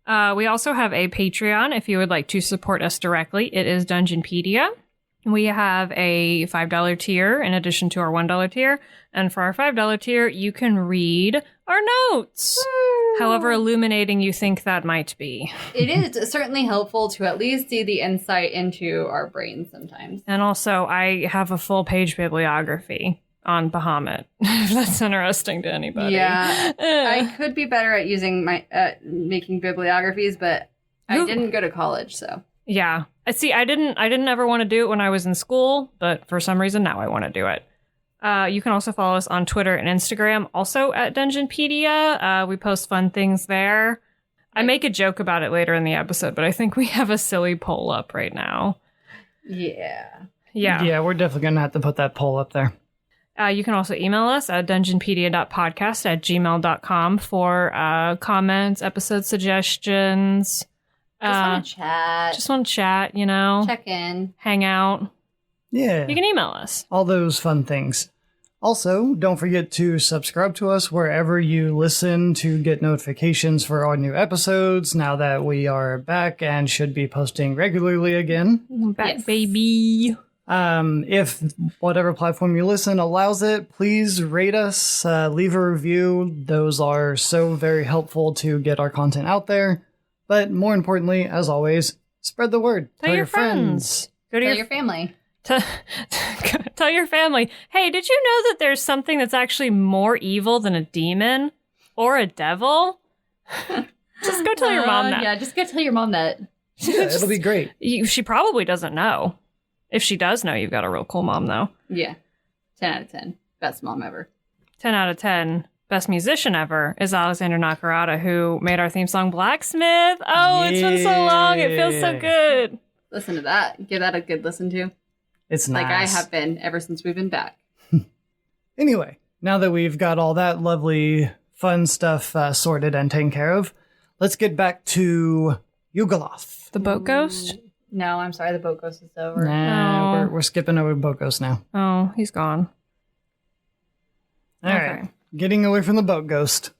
S2: We also have a Patreon if you would like to support us directly. It is Dungeonpedia. We have a $5 tier in addition to our $1 tier. And for our $5 tier, you can read our notes. However illuminating you think that might be.
S3: It is certainly helpful to at least see the insight into our brains sometimes.
S2: And also, I have a full page bibliography on Bahamut, if that's interesting to anybody.
S3: Yeah. I could be better at using my making bibliographies, but I didn't go to college, so.
S2: Yeah. See, I didn't ever want to do it when I was in school, but for some reason now I want to do it. You can also follow us on Twitter and Instagram, also at Dungeonpedia. We post fun things there. I make a joke about it later in the episode, but I think we have a silly poll up right now.
S3: Yeah.
S4: Yeah, we're definitely going to have to put that poll up there.
S2: You can also email us at dungeonpedia.podcast@gmail.com for comments, episode suggestions.
S3: Just want to chat.
S2: Just want to chat, you know.
S3: Check in.
S2: Hang out.
S4: Yeah.
S2: You can email us.
S4: All those fun things. Also, don't forget to subscribe to us wherever you listen to get notifications for our new episodes now that we are back and should be posting regularly again.
S2: Back, baby.
S4: If whatever platform you listen allows it, please rate us, leave a review. Those are so very helpful to get our content out there. But more importantly, as always, spread the word.
S2: Tell your friends. Go to
S3: Tell your family.
S2: Tell your family, hey, did you know that there's something that's actually more evil than a demon or a devil? Just go tell your mom that.
S3: Yeah, just go tell your mom that.
S4: Yeah, it'll be great.
S2: She probably doesn't know. If she does know, you've got a real cool mom, though.
S3: Yeah. 10 out of 10. Best mom ever.
S2: 10 out of 10. Best musician ever is Alexander Nakarada, who made our theme song Blacksmith. Oh, It's been so long. It feels so good.
S3: Listen to that. Give that a good listen to.
S4: It's nice.
S3: Like I have been ever since we've been back.
S4: Anyway, now that we've got all that lovely, fun stuff sorted and taken care of, let's get back to Yugoloth.
S2: The boat ghost?
S3: No, I'm sorry. The boat ghost is over.
S4: Nah,
S2: Oh.
S4: we're skipping over boat ghost now.
S2: Oh, he's gone.
S4: All right, getting away from the boat ghost.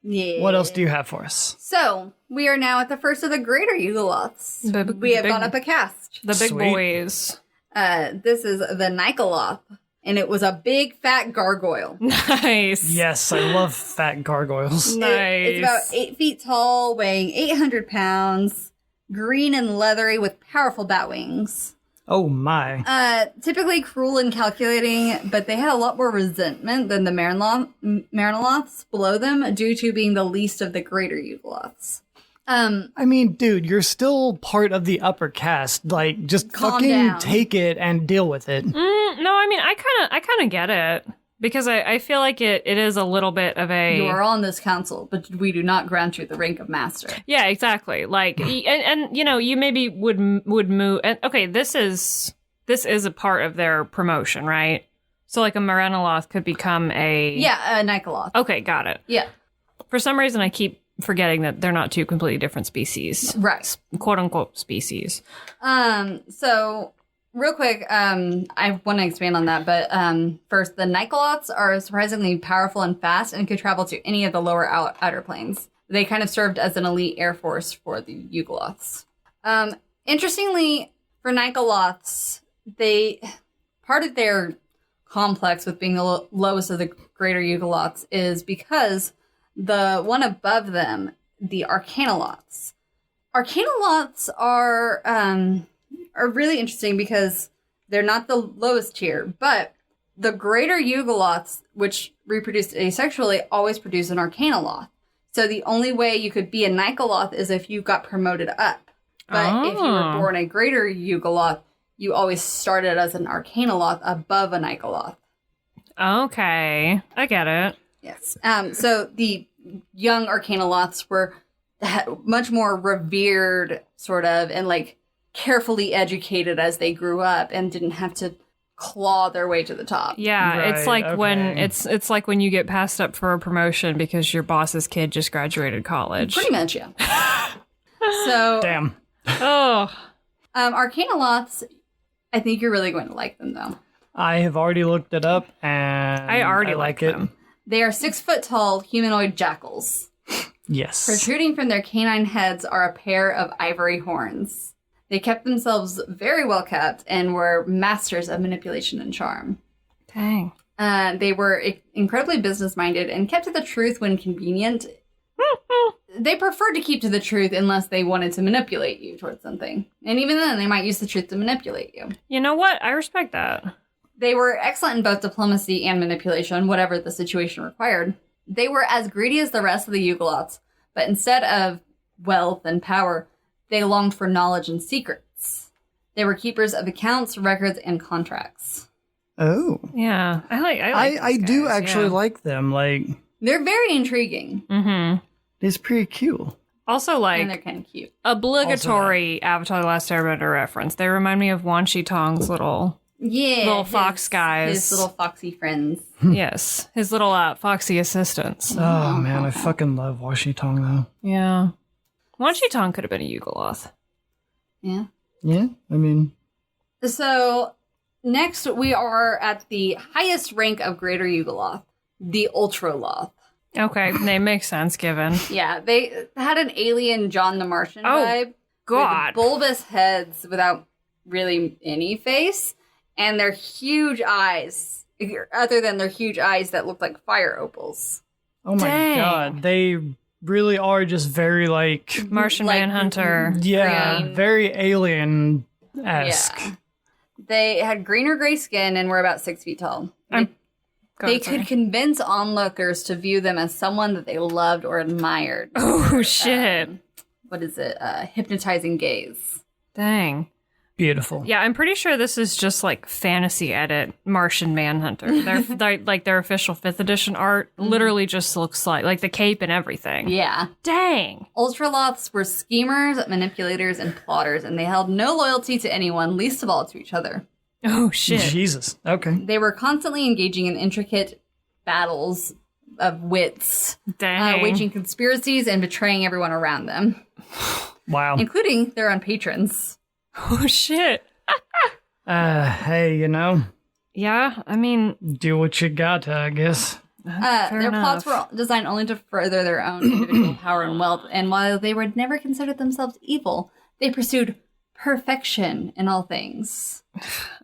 S3: Yeah.
S4: What else do you have for us?
S3: So, we are now at the first of the greater Yugoloths. We have gone up a cast.
S2: The big
S4: Sweet.
S2: boys.
S3: This is the Yugoloth, and it was a big fat gargoyle.
S2: Nice.
S4: Yes, I love fat gargoyles.
S2: Nice.
S3: It's about 8 feet tall, weighing 800 pounds, green and leathery with powerful bat wings.
S4: Oh my.
S3: Typically cruel and calculating, but they had a lot more resentment than the Marinoloths below them due to being the least of the greater Yugoloths.
S4: I mean, dude, you're still part of the upper caste. Like, just
S3: Calm
S4: fucking
S3: down.
S4: take it and deal with it.
S2: No, I mean, I kind of get it. Because I feel like it is a little bit of a...
S3: You are on this council, but we do not grant you the rank of master.
S2: Yeah, exactly. Like, and you know, you maybe would move... And, okay, this is a part of their promotion, right? So, like, a Marinoloth could become a...
S3: Yeah, a Yugoloth.
S2: Okay, got it.
S3: Yeah.
S2: For some reason, I keep forgetting that they're not two completely different species.
S3: Right.
S2: Quote-unquote species.
S3: So... Real quick, I want to expand on that, but first, the Yugoloths are surprisingly powerful and fast and could travel to any of the lower outer planes. They kind of served as an elite air force for the Yugoloths. Interestingly, for Yugoloths, part of their complex with being the lowest of the greater Yugoloths is because the one above them, the Arcanoloths. Arcanoloths are really interesting because they're not the lowest tier, but the greater Yugoloths, which reproduce asexually, always produce an Arcanoloth. So the only way you could be a Yugoloth is if you got promoted up. But if you were born a greater Yugoloth, you always started as an Arcanoloth above a Yugoloth.
S2: Okay, I get it.
S3: Yes. So the young Arcanoloths were much more revered, sort of, and like carefully educated as they grew up and didn't have to claw their way to the top.
S2: Yeah,
S4: Right,
S2: it's like when
S4: okay.
S2: it's like when you get passed up for a promotion because your boss's kid just graduated college.
S3: Pretty much, yeah. So,
S4: Damn.
S2: Oh,
S3: Arcanoloths, I think you're really going to like them, though.
S4: I have already looked it up and
S2: I already
S4: like
S2: like
S4: it.
S2: them.
S3: They are 6 foot tall humanoid jackals.
S4: Yes.
S3: Protruding from their canine heads are a pair of ivory horns. They kept themselves very well kept and were masters of manipulation and charm.
S2: Dang.
S3: They were incredibly business-minded and kept to the truth when convenient. They preferred to keep to the truth unless they wanted to manipulate you towards something. And even then, they might use the truth to manipulate you.
S2: You know what? I respect that.
S3: They were excellent in both diplomacy and manipulation, whatever the situation required. They were as greedy as the rest of the Yugoloths, but instead of wealth and power, they longed for knowledge and secrets. They were keepers of accounts, records, and contracts.
S4: Oh.
S2: Yeah,
S4: I do
S2: these guys,
S4: actually
S2: yeah.
S4: like them. Like,
S3: They're very intriguing,
S2: Mm-hmm.
S4: it's pretty cool.
S2: Also,
S3: and
S2: like
S3: they're kind of cute.
S2: obligatory Avatar: The Last Airbender reference. They remind me of Wan Shi Tong's little
S3: Yeah,
S2: fox guys.
S3: His little foxy friends.
S2: yes, his little foxy assistants.
S4: Oh man, I fucking love Washington though.
S2: Yeah, Wan Shi Tong could have been a Yugoloth.
S3: Yeah.
S4: Yeah, I mean,
S3: So, Next, we are at the highest rank of Greater Yugoloth, the Ultraloth.
S2: Okay, name makes sense given.
S3: Yeah, they had an alien John the Martian vibe.
S2: God.
S3: With bulbous heads without really any face, and their huge eyes, other than their huge eyes that look like fire opals.
S4: Oh my
S2: Dang.
S4: god, they really are just very
S2: Martian Manhunter.
S3: green.
S4: very alien-esque.
S3: Yeah. They had green or gray skin and were about 6 feet tall. They could convince onlookers to view them as someone that they loved or admired.
S2: Oh, shit.
S3: What is it? Hypnotizing gaze.
S2: Dang.
S4: Beautiful.
S2: Yeah, I'm pretty sure this is just like fantasy edit Martian Manhunter. Their official 5th edition art literally just looks like the cape and everything.
S3: Yeah.
S2: Dang.
S3: Ultraloths were schemers, manipulators, and plotters, and they held no loyalty to anyone, least of all to each other.
S2: Oh, shit.
S4: Jesus. Okay.
S3: They were constantly engaging in intricate battles of wits,
S2: Dang.
S3: waging conspiracies and betraying everyone around them,
S4: Wow.
S3: including their own patrons.
S2: Oh, shit.
S4: Hey,
S2: Yeah, I mean,
S4: do what you got, I guess.
S3: Their plots were designed only to further their own individual power and wealth, and while they would never consider themselves evil, they pursued perfection in all things.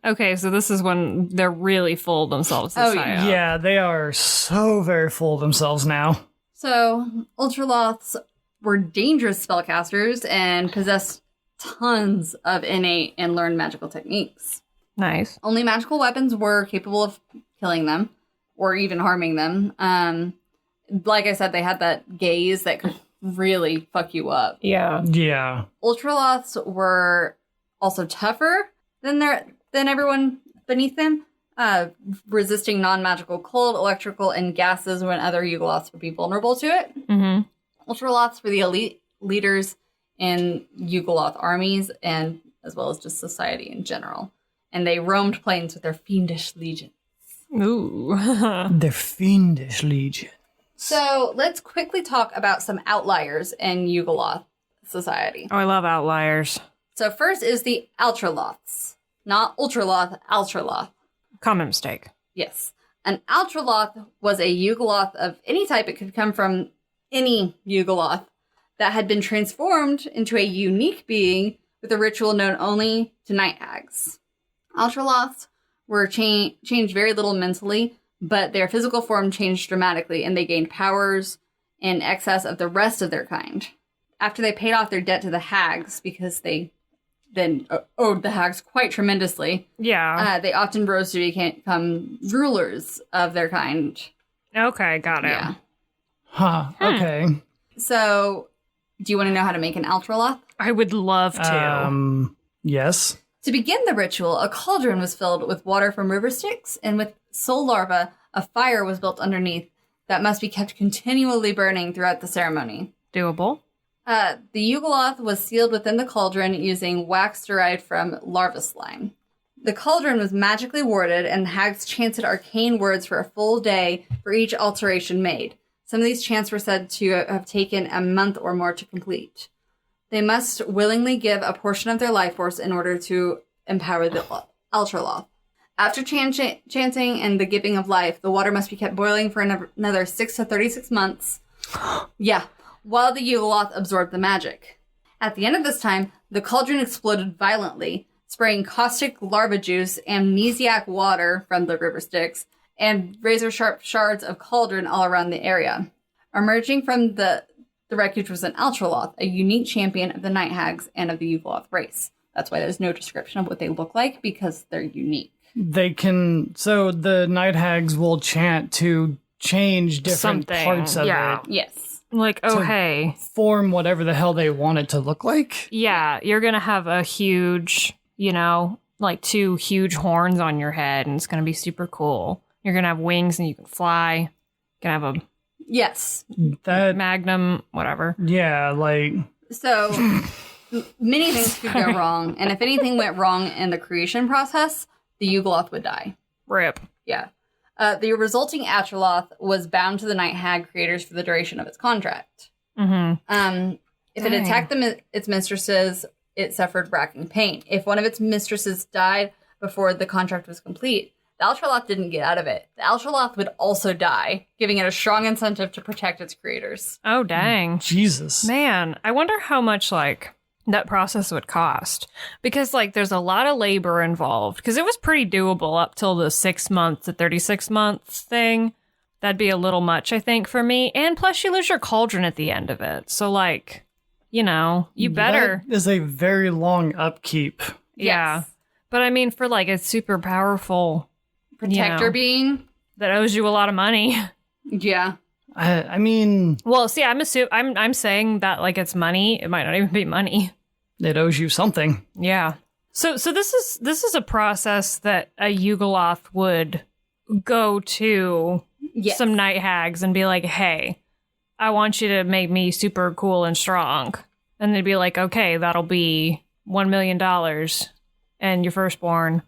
S2: okay, so this is when they're really full of themselves.
S3: Oh,
S4: Yeah, they are so very full of themselves now.
S3: So, Ultraloths were dangerous spellcasters and possessed tons of innate and learned magical techniques.
S2: Nice.
S3: Only magical weapons were capable of killing them or even harming them. Like I said, they had that gaze that could really fuck you up.
S2: Yeah.
S4: Yeah.
S3: Ultraloths were also tougher than everyone beneath them, resisting non-magical cold, electrical, and gases when other Yugoloths would be vulnerable to it.
S2: Mm-hmm.
S3: Ultraloths were the elite leaders in Yugoloth armies and as well as just society in general. And they roamed plains with their fiendish legions.
S2: Ooh.
S4: They're fiendish legion.
S3: So let's quickly talk about some outliers in Yugoloth society.
S2: Oh, I love outliers.
S3: So first is the Ultraloths. Not Ultraloth, Ultraloth.
S2: Common mistake.
S3: Yes. An Ultraloth was a Yugoloth of any type. It could come from any Yugoloth that had been transformed into a unique being with a ritual known only to night hags. Ultraloths were changed very little mentally, but their physical form changed dramatically, and they gained powers in excess of the rest of their kind. After they paid off their debt to the hags, because they then owed the hags quite tremendously, they often rose to become rulers of their kind.
S2: Okay, got it.
S3: Yeah.
S4: Huh. Okay.
S3: So, do you want to know how to make an Ultraloth?
S2: I would love to.
S4: Yes.
S3: To begin the ritual, a cauldron was filled with water from river sticks, and with soul larvae, a fire was built underneath that must be kept continually burning throughout the ceremony.
S2: Doable.
S3: The Yugoloth was sealed within the cauldron using wax derived from larva slime. The cauldron was magically warded, and hags chanted arcane words for a full day for each alteration made. Some of these chants were said to have taken a month or more to complete. They must willingly give a portion of their life force in order to empower the Ultraloth. After chanting and the giving of life, the water must be kept boiling for another 6 to 36 months. Yeah, while the Yugoloth absorbed the magic. At the end of this time, the cauldron exploded violently, spraying caustic larva juice, amnesiac water from the river Styx, and razor-sharp shards of cauldron all around the area. Emerging from the wreckage was an Ultraloth, a unique champion of the Night Hags and of the Yugoloth race. That's why there's no description of what they look like, because they're unique.
S4: They can... So the Night Hags will chant to change different parts of it.
S3: Yes.
S2: Like, hey.
S4: Form whatever the hell they want it to look like.
S2: Yeah, you're going to have a huge, like 2 huge horns on your head, and it's going to be super cool. You're going to have wings and you can fly. You're going to have a...
S3: Yes.
S4: That
S2: Magnum, whatever.
S4: Yeah, like...
S3: So, many things could go wrong, and if anything went wrong in the creation process, the Yugoloth would die.
S2: Rip.
S3: Yeah. The resulting Ultraloth was bound to the Night Hag creators for the duration of its contract.
S2: Mm-hmm.
S3: If it attacked its mistresses, it suffered racking pain. If one of its mistresses died, before the contract was complete, the Ultraloth didn't get out of it. The Ultraloth would also die, giving it a strong incentive to protect its creators.
S2: Oh, dang.
S4: Jesus.
S2: Man, I wonder how much, like, that process would cost. Because, like, there's a lot of labor involved. Because it was pretty doable up till the 6 month to 36 months thing. That'd be a little much, I think, for me. And plus, you lose your cauldron at the end of it. So, like, you know, you better.
S4: That is a very long upkeep.
S2: Yeah.
S3: Yes.
S2: But I mean, for, like, a super powerful
S3: Protector being?
S2: that owes you a lot of money.
S3: Yeah.
S4: I mean,
S2: Well, see, I'm saying that like it's money. It might not even be money.
S4: it owes you something.
S2: Yeah. So this is a process that a Yugoloth would go to
S3: Yes.
S2: some night hags and be like, "Hey, I want you to make me super cool and strong," and they'd be like, "Okay, that'll be $1 million and your firstborn."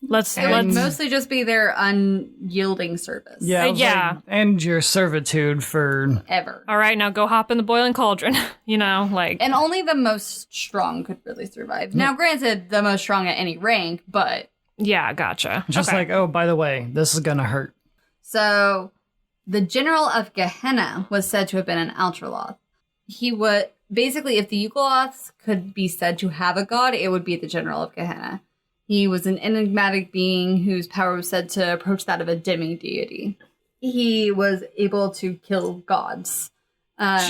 S2: Let's
S3: It would mostly just be their unyielding service.
S4: Yeah. I was
S2: yeah.
S4: like, and your servitude for.
S3: Ever.
S2: All right, now go hop in the boiling cauldron. You know, like
S3: And only the most strong could really survive. Now, granted, the most strong at any rank, but...
S2: yeah, gotcha.
S4: Just
S2: Okay.
S4: like, oh, by the way, this is going to hurt.
S3: So, the general of Gehenna was said to have been an Ultraloth. He would... Basically, if the Yugoloths could be said to have a god, it would be the general of Gehenna. He was an enigmatic being whose power was said to approach that of a demi-deity. He was able to kill gods.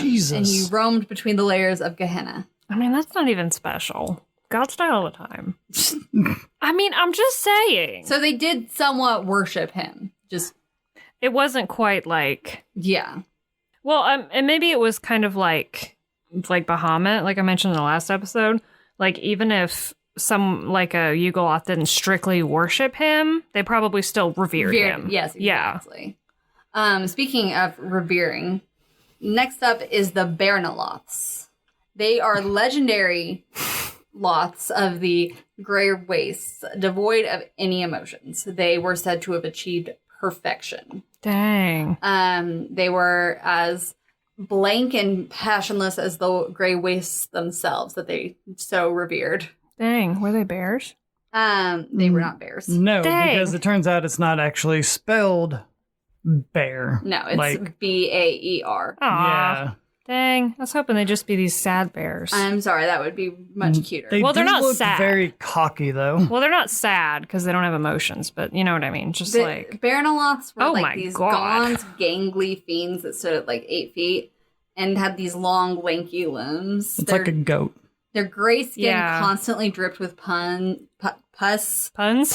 S4: Jesus.
S3: And he roamed between the layers of Gehenna.
S2: I mean, that's not even special. Gods die all the time. I mean, I'm just saying.
S3: So they did somewhat worship him. Just,
S2: It wasn't quite like...
S3: yeah.
S2: Well, and maybe it was kind of like Bahamut, like I mentioned in the last episode. Like, even if some, like a Yugoloth didn't strictly worship him, they probably still revered him.
S3: Yes, exactly. Yeah. Speaking of revering, next up is the Bernoloths. They are legendary Loths of the Grey Wastes, devoid of any emotions. They were said to have achieved perfection.
S2: Dang.
S3: They were as blank and passionless as the Grey Wastes themselves that they so revered.
S2: Dang. Were they bears?
S3: They were not bears.
S4: No,
S2: Dang.
S4: because it turns out it's not actually spelled bear.
S3: No, it's
S4: like,
S3: Baer.
S2: Aw.
S4: yeah.
S2: Dang. I was hoping they'd just be these sad bears.
S3: I'm sorry, that would be much cuter.
S4: They
S2: Well, they're
S4: do
S2: not
S4: look
S2: sad.
S4: very cocky, though.
S2: Well, they're not sad because they don't have emotions, but you know what I mean? Just
S3: The
S2: like...
S3: Bernoloths were
S2: Oh
S3: like
S2: my
S3: these
S2: God.
S3: gaunt, gangly fiends that stood at like 8 feet and had these long, lanky limbs.
S4: It's like a goat.
S3: Their gray skin
S2: Yeah.
S3: constantly dripped with pus.
S2: Puns?
S4: Puns?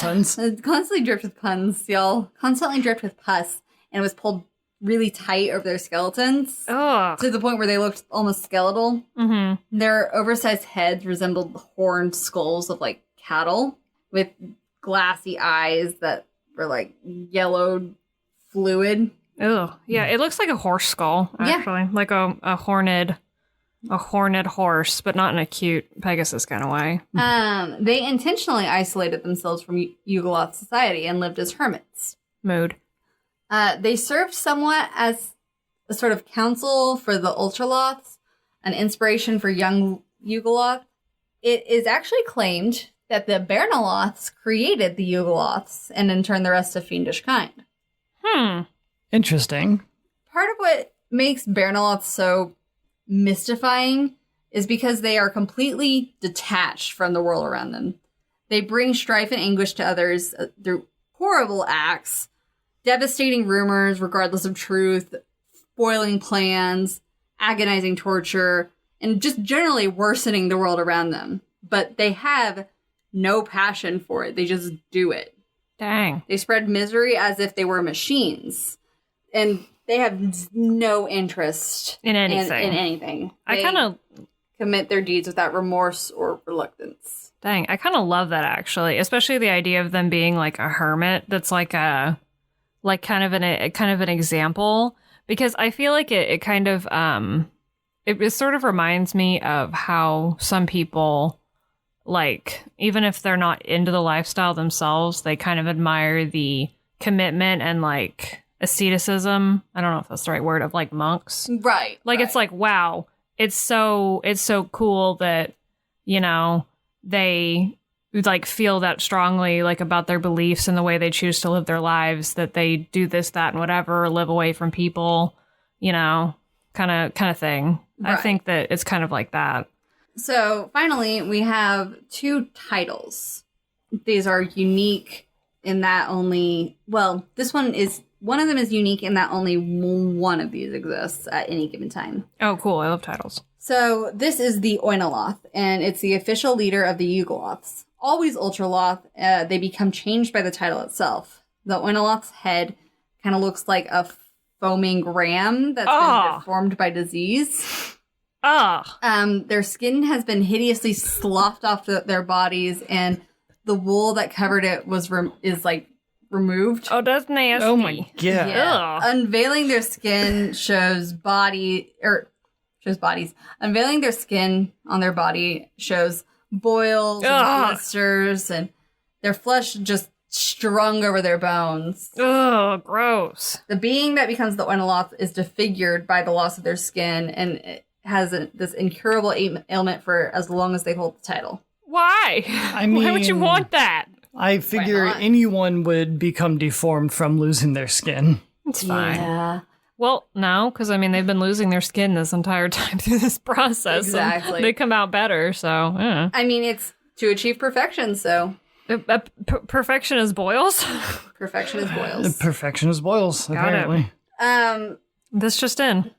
S3: Constantly dripped with puns, y'all. Constantly dripped with pus and was pulled really tight over their skeletons
S2: Ugh.
S3: to the point where they looked almost skeletal.
S2: Mm-hmm.
S3: Their oversized heads resembled horned skulls of like cattle with glassy eyes that were like yellowed fluid.
S2: Ugh. Yeah, it looks like a horse skull,
S3: Yeah.
S2: actually. Like a horned horse, but not in a cute Pegasus kind of way.
S3: They intentionally isolated themselves from Yugoloth society and lived as hermits.
S2: Mood.
S3: They served somewhat as a sort of counsel for the Ultraloths, an inspiration for young Yugoloth. It is actually claimed that the Bernoloths created the Yugoloths and in turn the rest of fiendish kind.
S4: Interesting.
S3: Part of what makes Bernoloths so mystifying is because they are completely detached from the world around them. They bring strife and anguish to others through horrible acts, devastating rumors regardless of truth, spoiling plans, agonizing torture, and just generally worsening the world around them. But they have no passion for it. They just do it.
S2: Dang.
S3: They spread misery as if they were machines. And they have no interest
S2: In anything.
S3: In anything.
S2: I
S3: They
S2: kind of...
S3: commit their deeds without remorse or reluctance.
S2: Dang, I kind of love that, actually. Especially the idea of them being like a hermit that's like a... like kind of an example, because I feel like it kind of it sort of reminds me of how some people, like, even if they're not into the lifestyle themselves, they kind of admire the commitment and like asceticism. I don't know if that's the right word, of like monks.
S3: Right.
S2: Like, it's like, wow, it's so cool that, you know, they like feel that strongly, like about their beliefs and the way they choose to live their lives, that they do this, that, and whatever, live away from people, you know, kind of thing.
S3: Right.
S2: I think that it's kind of like that.
S3: So finally, we have 2 titles. These are unique in that one of them is unique in that only one of these exists at any given time.
S2: Oh, cool. I love titles.
S3: So this is the Yugoloth, and it's the official leader of the Yugoloths. Always Ultraloth, they become changed by the title itself. The Yugoloth's head kind of looks like a foaming ram that's been deformed by disease. Their skin has been hideously sloughed off their bodies, and the wool that covered it is removed.
S2: Oh, that's nasty.
S4: Oh my god.
S3: Yeah. Unveiling their skin shows bodies. Unveiling their skin on their body shows boils and blisters, and their flesh just strung over their bones.
S2: Ugh, gross.
S3: The being that becomes the Yugoloth is disfigured by the loss of their skin, and it has this incurable ailment for as long as they hold the title.
S2: Why?
S4: I mean,
S2: why would you want that?
S4: I figure anyone would become deformed from losing their skin.
S2: It's fine.
S3: Yeah.
S2: Well, no, because I mean they've been losing their skin this entire time through this process.
S3: Exactly.
S2: They come out better, so yeah.
S3: I mean, it's to achieve perfection, so
S2: Perfection is boils.
S3: perfection is boils.
S4: Perfection is boils, apparently.
S2: This just in.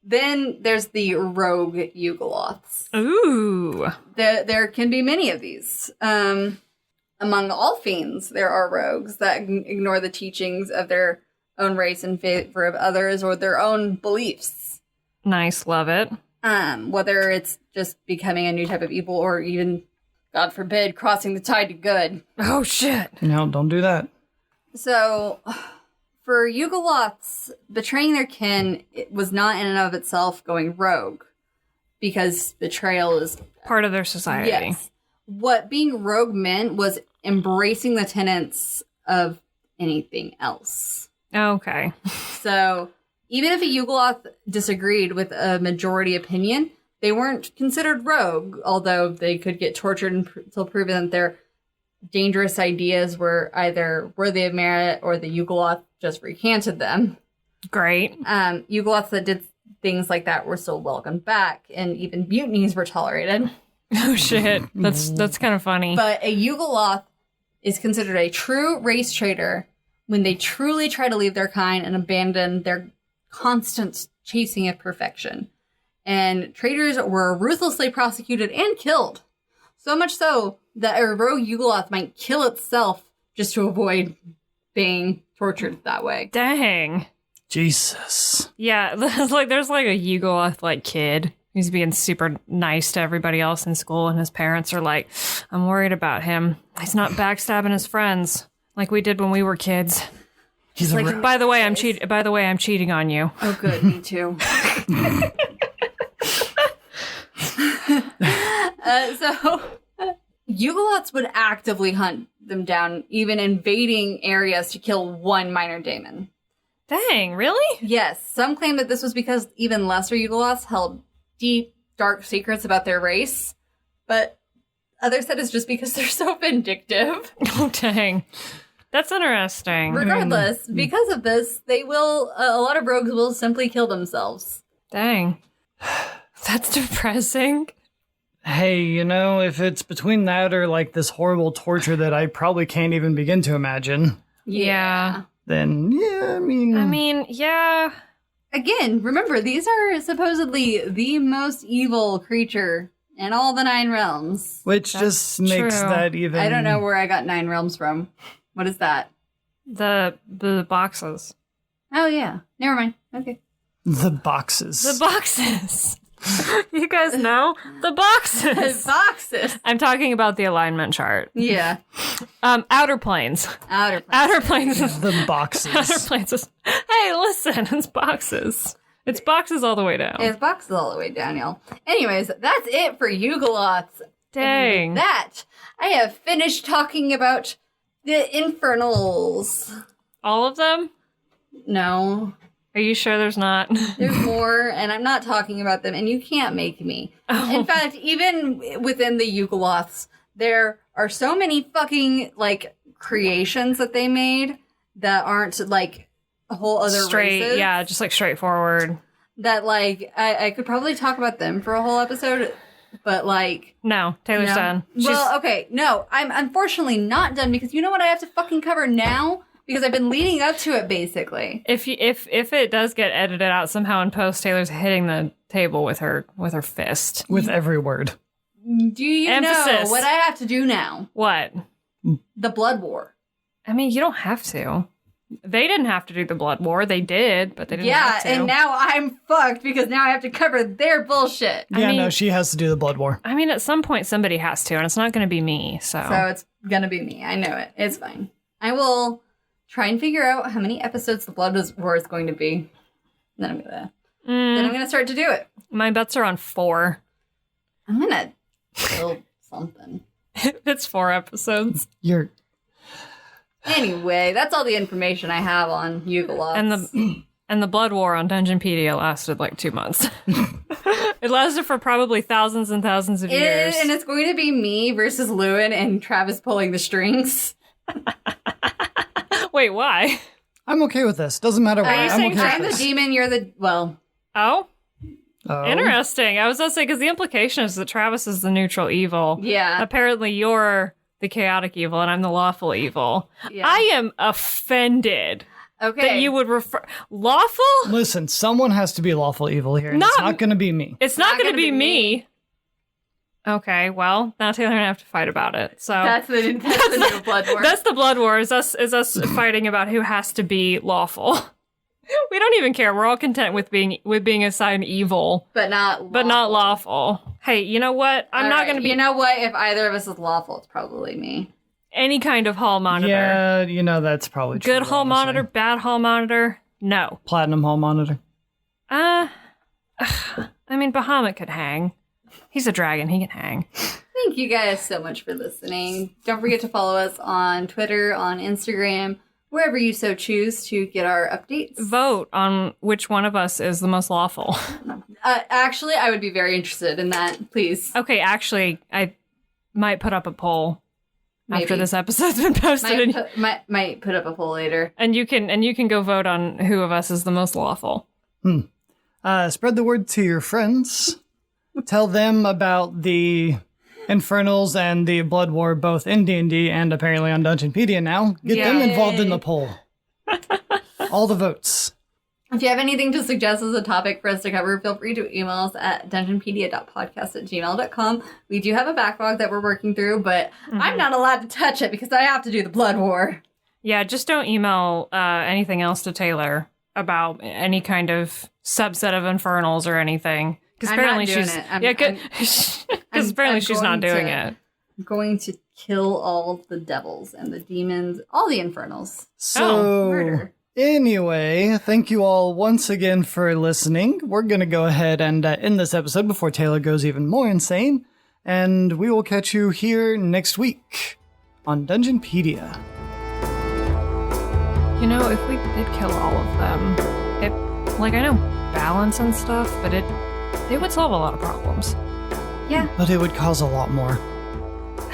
S3: Then there's the rogue Yugoloths.
S2: Ooh.
S3: There can be many of these. Among all fiends, there are rogues that ignore the teachings of their own race in favor of others or their own beliefs.
S2: Nice, love it.
S3: Whether it's just becoming a new type of evil or even, God forbid, crossing the tide to good.
S2: Oh, shit.
S4: No, don't do that.
S3: So, for Yugoloths, betraying their kin was not in and of itself going rogue, because betrayal is
S2: part of their society.
S3: Yes. What being rogue meant was embracing the tenets of anything else.
S2: Okay.
S3: So, even if a Yugoloth disagreed with a majority opinion, they weren't considered rogue, although they could get tortured until proven that their dangerous ideas were either worthy of merit or the Yugoloth just recanted them.
S2: Great.
S3: Yugoloths that did things like that were still welcomed back, and even mutinies were tolerated.
S2: Oh, shit. That's kind of funny.
S3: But a Yugoloth is considered a true race traitor when they truly try to leave their kind and abandon their constant chasing of perfection. And traitors were ruthlessly prosecuted and killed. So much so that a rogue Yugoloth might kill itself just to avoid being tortured that way.
S2: Dang.
S4: Jesus.
S2: Yeah, there's like a Yugoloth kid who's being super nice to everybody else in school, and his parents are like, I'm worried about him. He's not backstabbing his friends like we did when we were kids.
S4: He's
S3: like,
S2: By the way, I'm cheating on you.
S3: Oh, good. Me too. So, Yugoloths would actively hunt them down, even invading areas to kill one minor daemon.
S2: Dang, really?
S3: Yes, some claim that this was because even lesser Yugoloths held deep, dark secrets about their race, but others said it's just because they're so vindictive.
S2: Oh, dang. That's interesting.
S3: Regardless, because of this, a lot of rogues will simply kill themselves.
S2: Dang. That's depressing.
S4: Hey, if it's between that or this horrible torture that I probably can't even begin to imagine,
S2: Yeah.
S4: then yeah, I mean,
S2: yeah.
S3: Again, remember, these are supposedly the most evil creature in all the 9 realms.
S4: Which just makes
S2: true.
S4: that even...
S3: I don't know where I got 9 realms from. What is that?
S2: The boxes.
S3: Oh, yeah. Never mind. Okay.
S4: The boxes.
S2: The boxes. You guys know? The boxes.
S3: Boxes.
S2: I'm talking about the alignment chart.
S3: Yeah.
S2: Outer planes.
S3: Outer planes.
S2: Outer planes.
S4: The boxes.
S2: Outer planes. Hey, listen, it's boxes. It's boxes all the way down.
S3: It's boxes all the way down, y'all. Anyways, that's it for Yugoloths.
S2: Dang.
S3: And with that, I have finished talking about the infernals.
S2: All of them?
S3: No.
S2: Are you sure there's not?
S3: There's more, and I'm not talking about them, and you can't make me.
S2: Oh.
S3: In fact, even within the Yugoloths, there are so many fucking, like, creations that they made that aren't, like, a whole other races.
S2: Yeah, just, like, straightforward.
S3: That, like, I could probably talk about them for a whole episode, but, like...
S2: No, Taylor's done.
S3: Well, okay, no, I'm unfortunately not done, because you know what I have to fucking cover now? Because I've been leading up to it, basically.
S2: If it does get edited out somehow in post, Taylor's hitting the table with her fist.
S4: With every word.
S3: Do you know what I have to do now?
S2: What?
S3: The Blood War.
S2: I mean, you don't have to. They didn't have to do the Blood War. They did, but they didn't have to.
S3: Yeah, and now I'm fucked because now I have to cover their bullshit.
S4: Yeah, no, she has to do the Blood War.
S2: I mean, at some point somebody has to, and it's not going to be me, so
S3: it's going to be me. I know it. It's fine. I will try and figure out how many episodes the Blood War is going to be. Then I'm gonna start to do it.
S2: My bets are on 4.
S3: I'm gonna kill something.
S2: It's 4 episodes.
S3: Anyway, that's all the information I have on Yugoloths.
S2: And the Blood War on Dungeonpedia lasted like 2 months. It lasted for probably thousands and thousands of years.
S3: And it's going to be me versus Lewin and Travis pulling the strings.
S2: Wait, why?
S4: I'm okay with this. Doesn't matter why.
S3: I'm the demon, you're the... Well...
S2: Oh? Interesting. I was going to say, because the implication is that Travis is the neutral evil.
S3: Yeah.
S2: Apparently you're the chaotic evil and I'm the lawful evil. Yeah. I am offended that you would refer... Lawful?
S4: Listen, someone has to be lawful evil here, and it's not going to be me.
S2: It's not going to be me. Okay, well, now Taylor and I have to fight about it. So
S3: that's the new Blood War.
S2: That's the Blood War, is us fighting about who has to be lawful. We don't even care. We're all content with being assigned evil, but not lawful. Hey, you know what? I'm not going to be.
S3: You know what? If either of us is lawful, it's probably me.
S2: Any kind of hall monitor.
S4: Yeah, that's probably true.
S2: Good hall monitor, bad hall monitor. No.
S4: Platinum hall monitor.
S2: I mean, Bahamut could hang. He's a dragon. He can hang.
S3: Thank you guys so much for listening. Don't forget to follow us on Twitter, on Instagram, wherever you so choose to get our updates.
S2: Vote on which one of us is the most lawful.
S3: Actually, I would be very interested in that. Please.
S2: Okay, actually, I might put up a poll after this episode's been posted.
S3: Might put up a poll later.
S2: And you can go vote on who of us is the most lawful.
S4: Spread the word to your friends. Tell them about the Infernals and the Blood War, both in D&D and apparently on Dungeonpedia now. Get them involved in the poll. All the votes.
S3: If you have anything to suggest as a topic for us to cover, feel free to email us at dungeonpedia.podcast@gmail.com. We do have a backlog that we're working through, but I'm not allowed to touch it because I have to do the Blood War.
S2: Yeah, just don't email anything else to Taylor about any kind of subset of Infernals or anything. Because apparently she's not doing it.
S3: I'm going to kill all the devils and the demons, all the Infernals.
S4: So,
S3: murder.
S4: Anyway, thank you all once again for listening. We're going to go ahead and end this episode before Taylor goes even more insane. And we will catch you here next week on Dungeonpedia.
S2: You know, if we did kill all of them, I know balance and stuff, but it would solve a lot of problems.
S3: Yeah.
S4: But it would cause a lot more.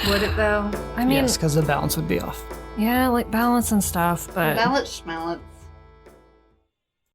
S3: Would it, though?
S2: I mean...
S4: Yes, because the balance would be off.
S2: Yeah, like balance and stuff, but...
S3: Balance schmalance.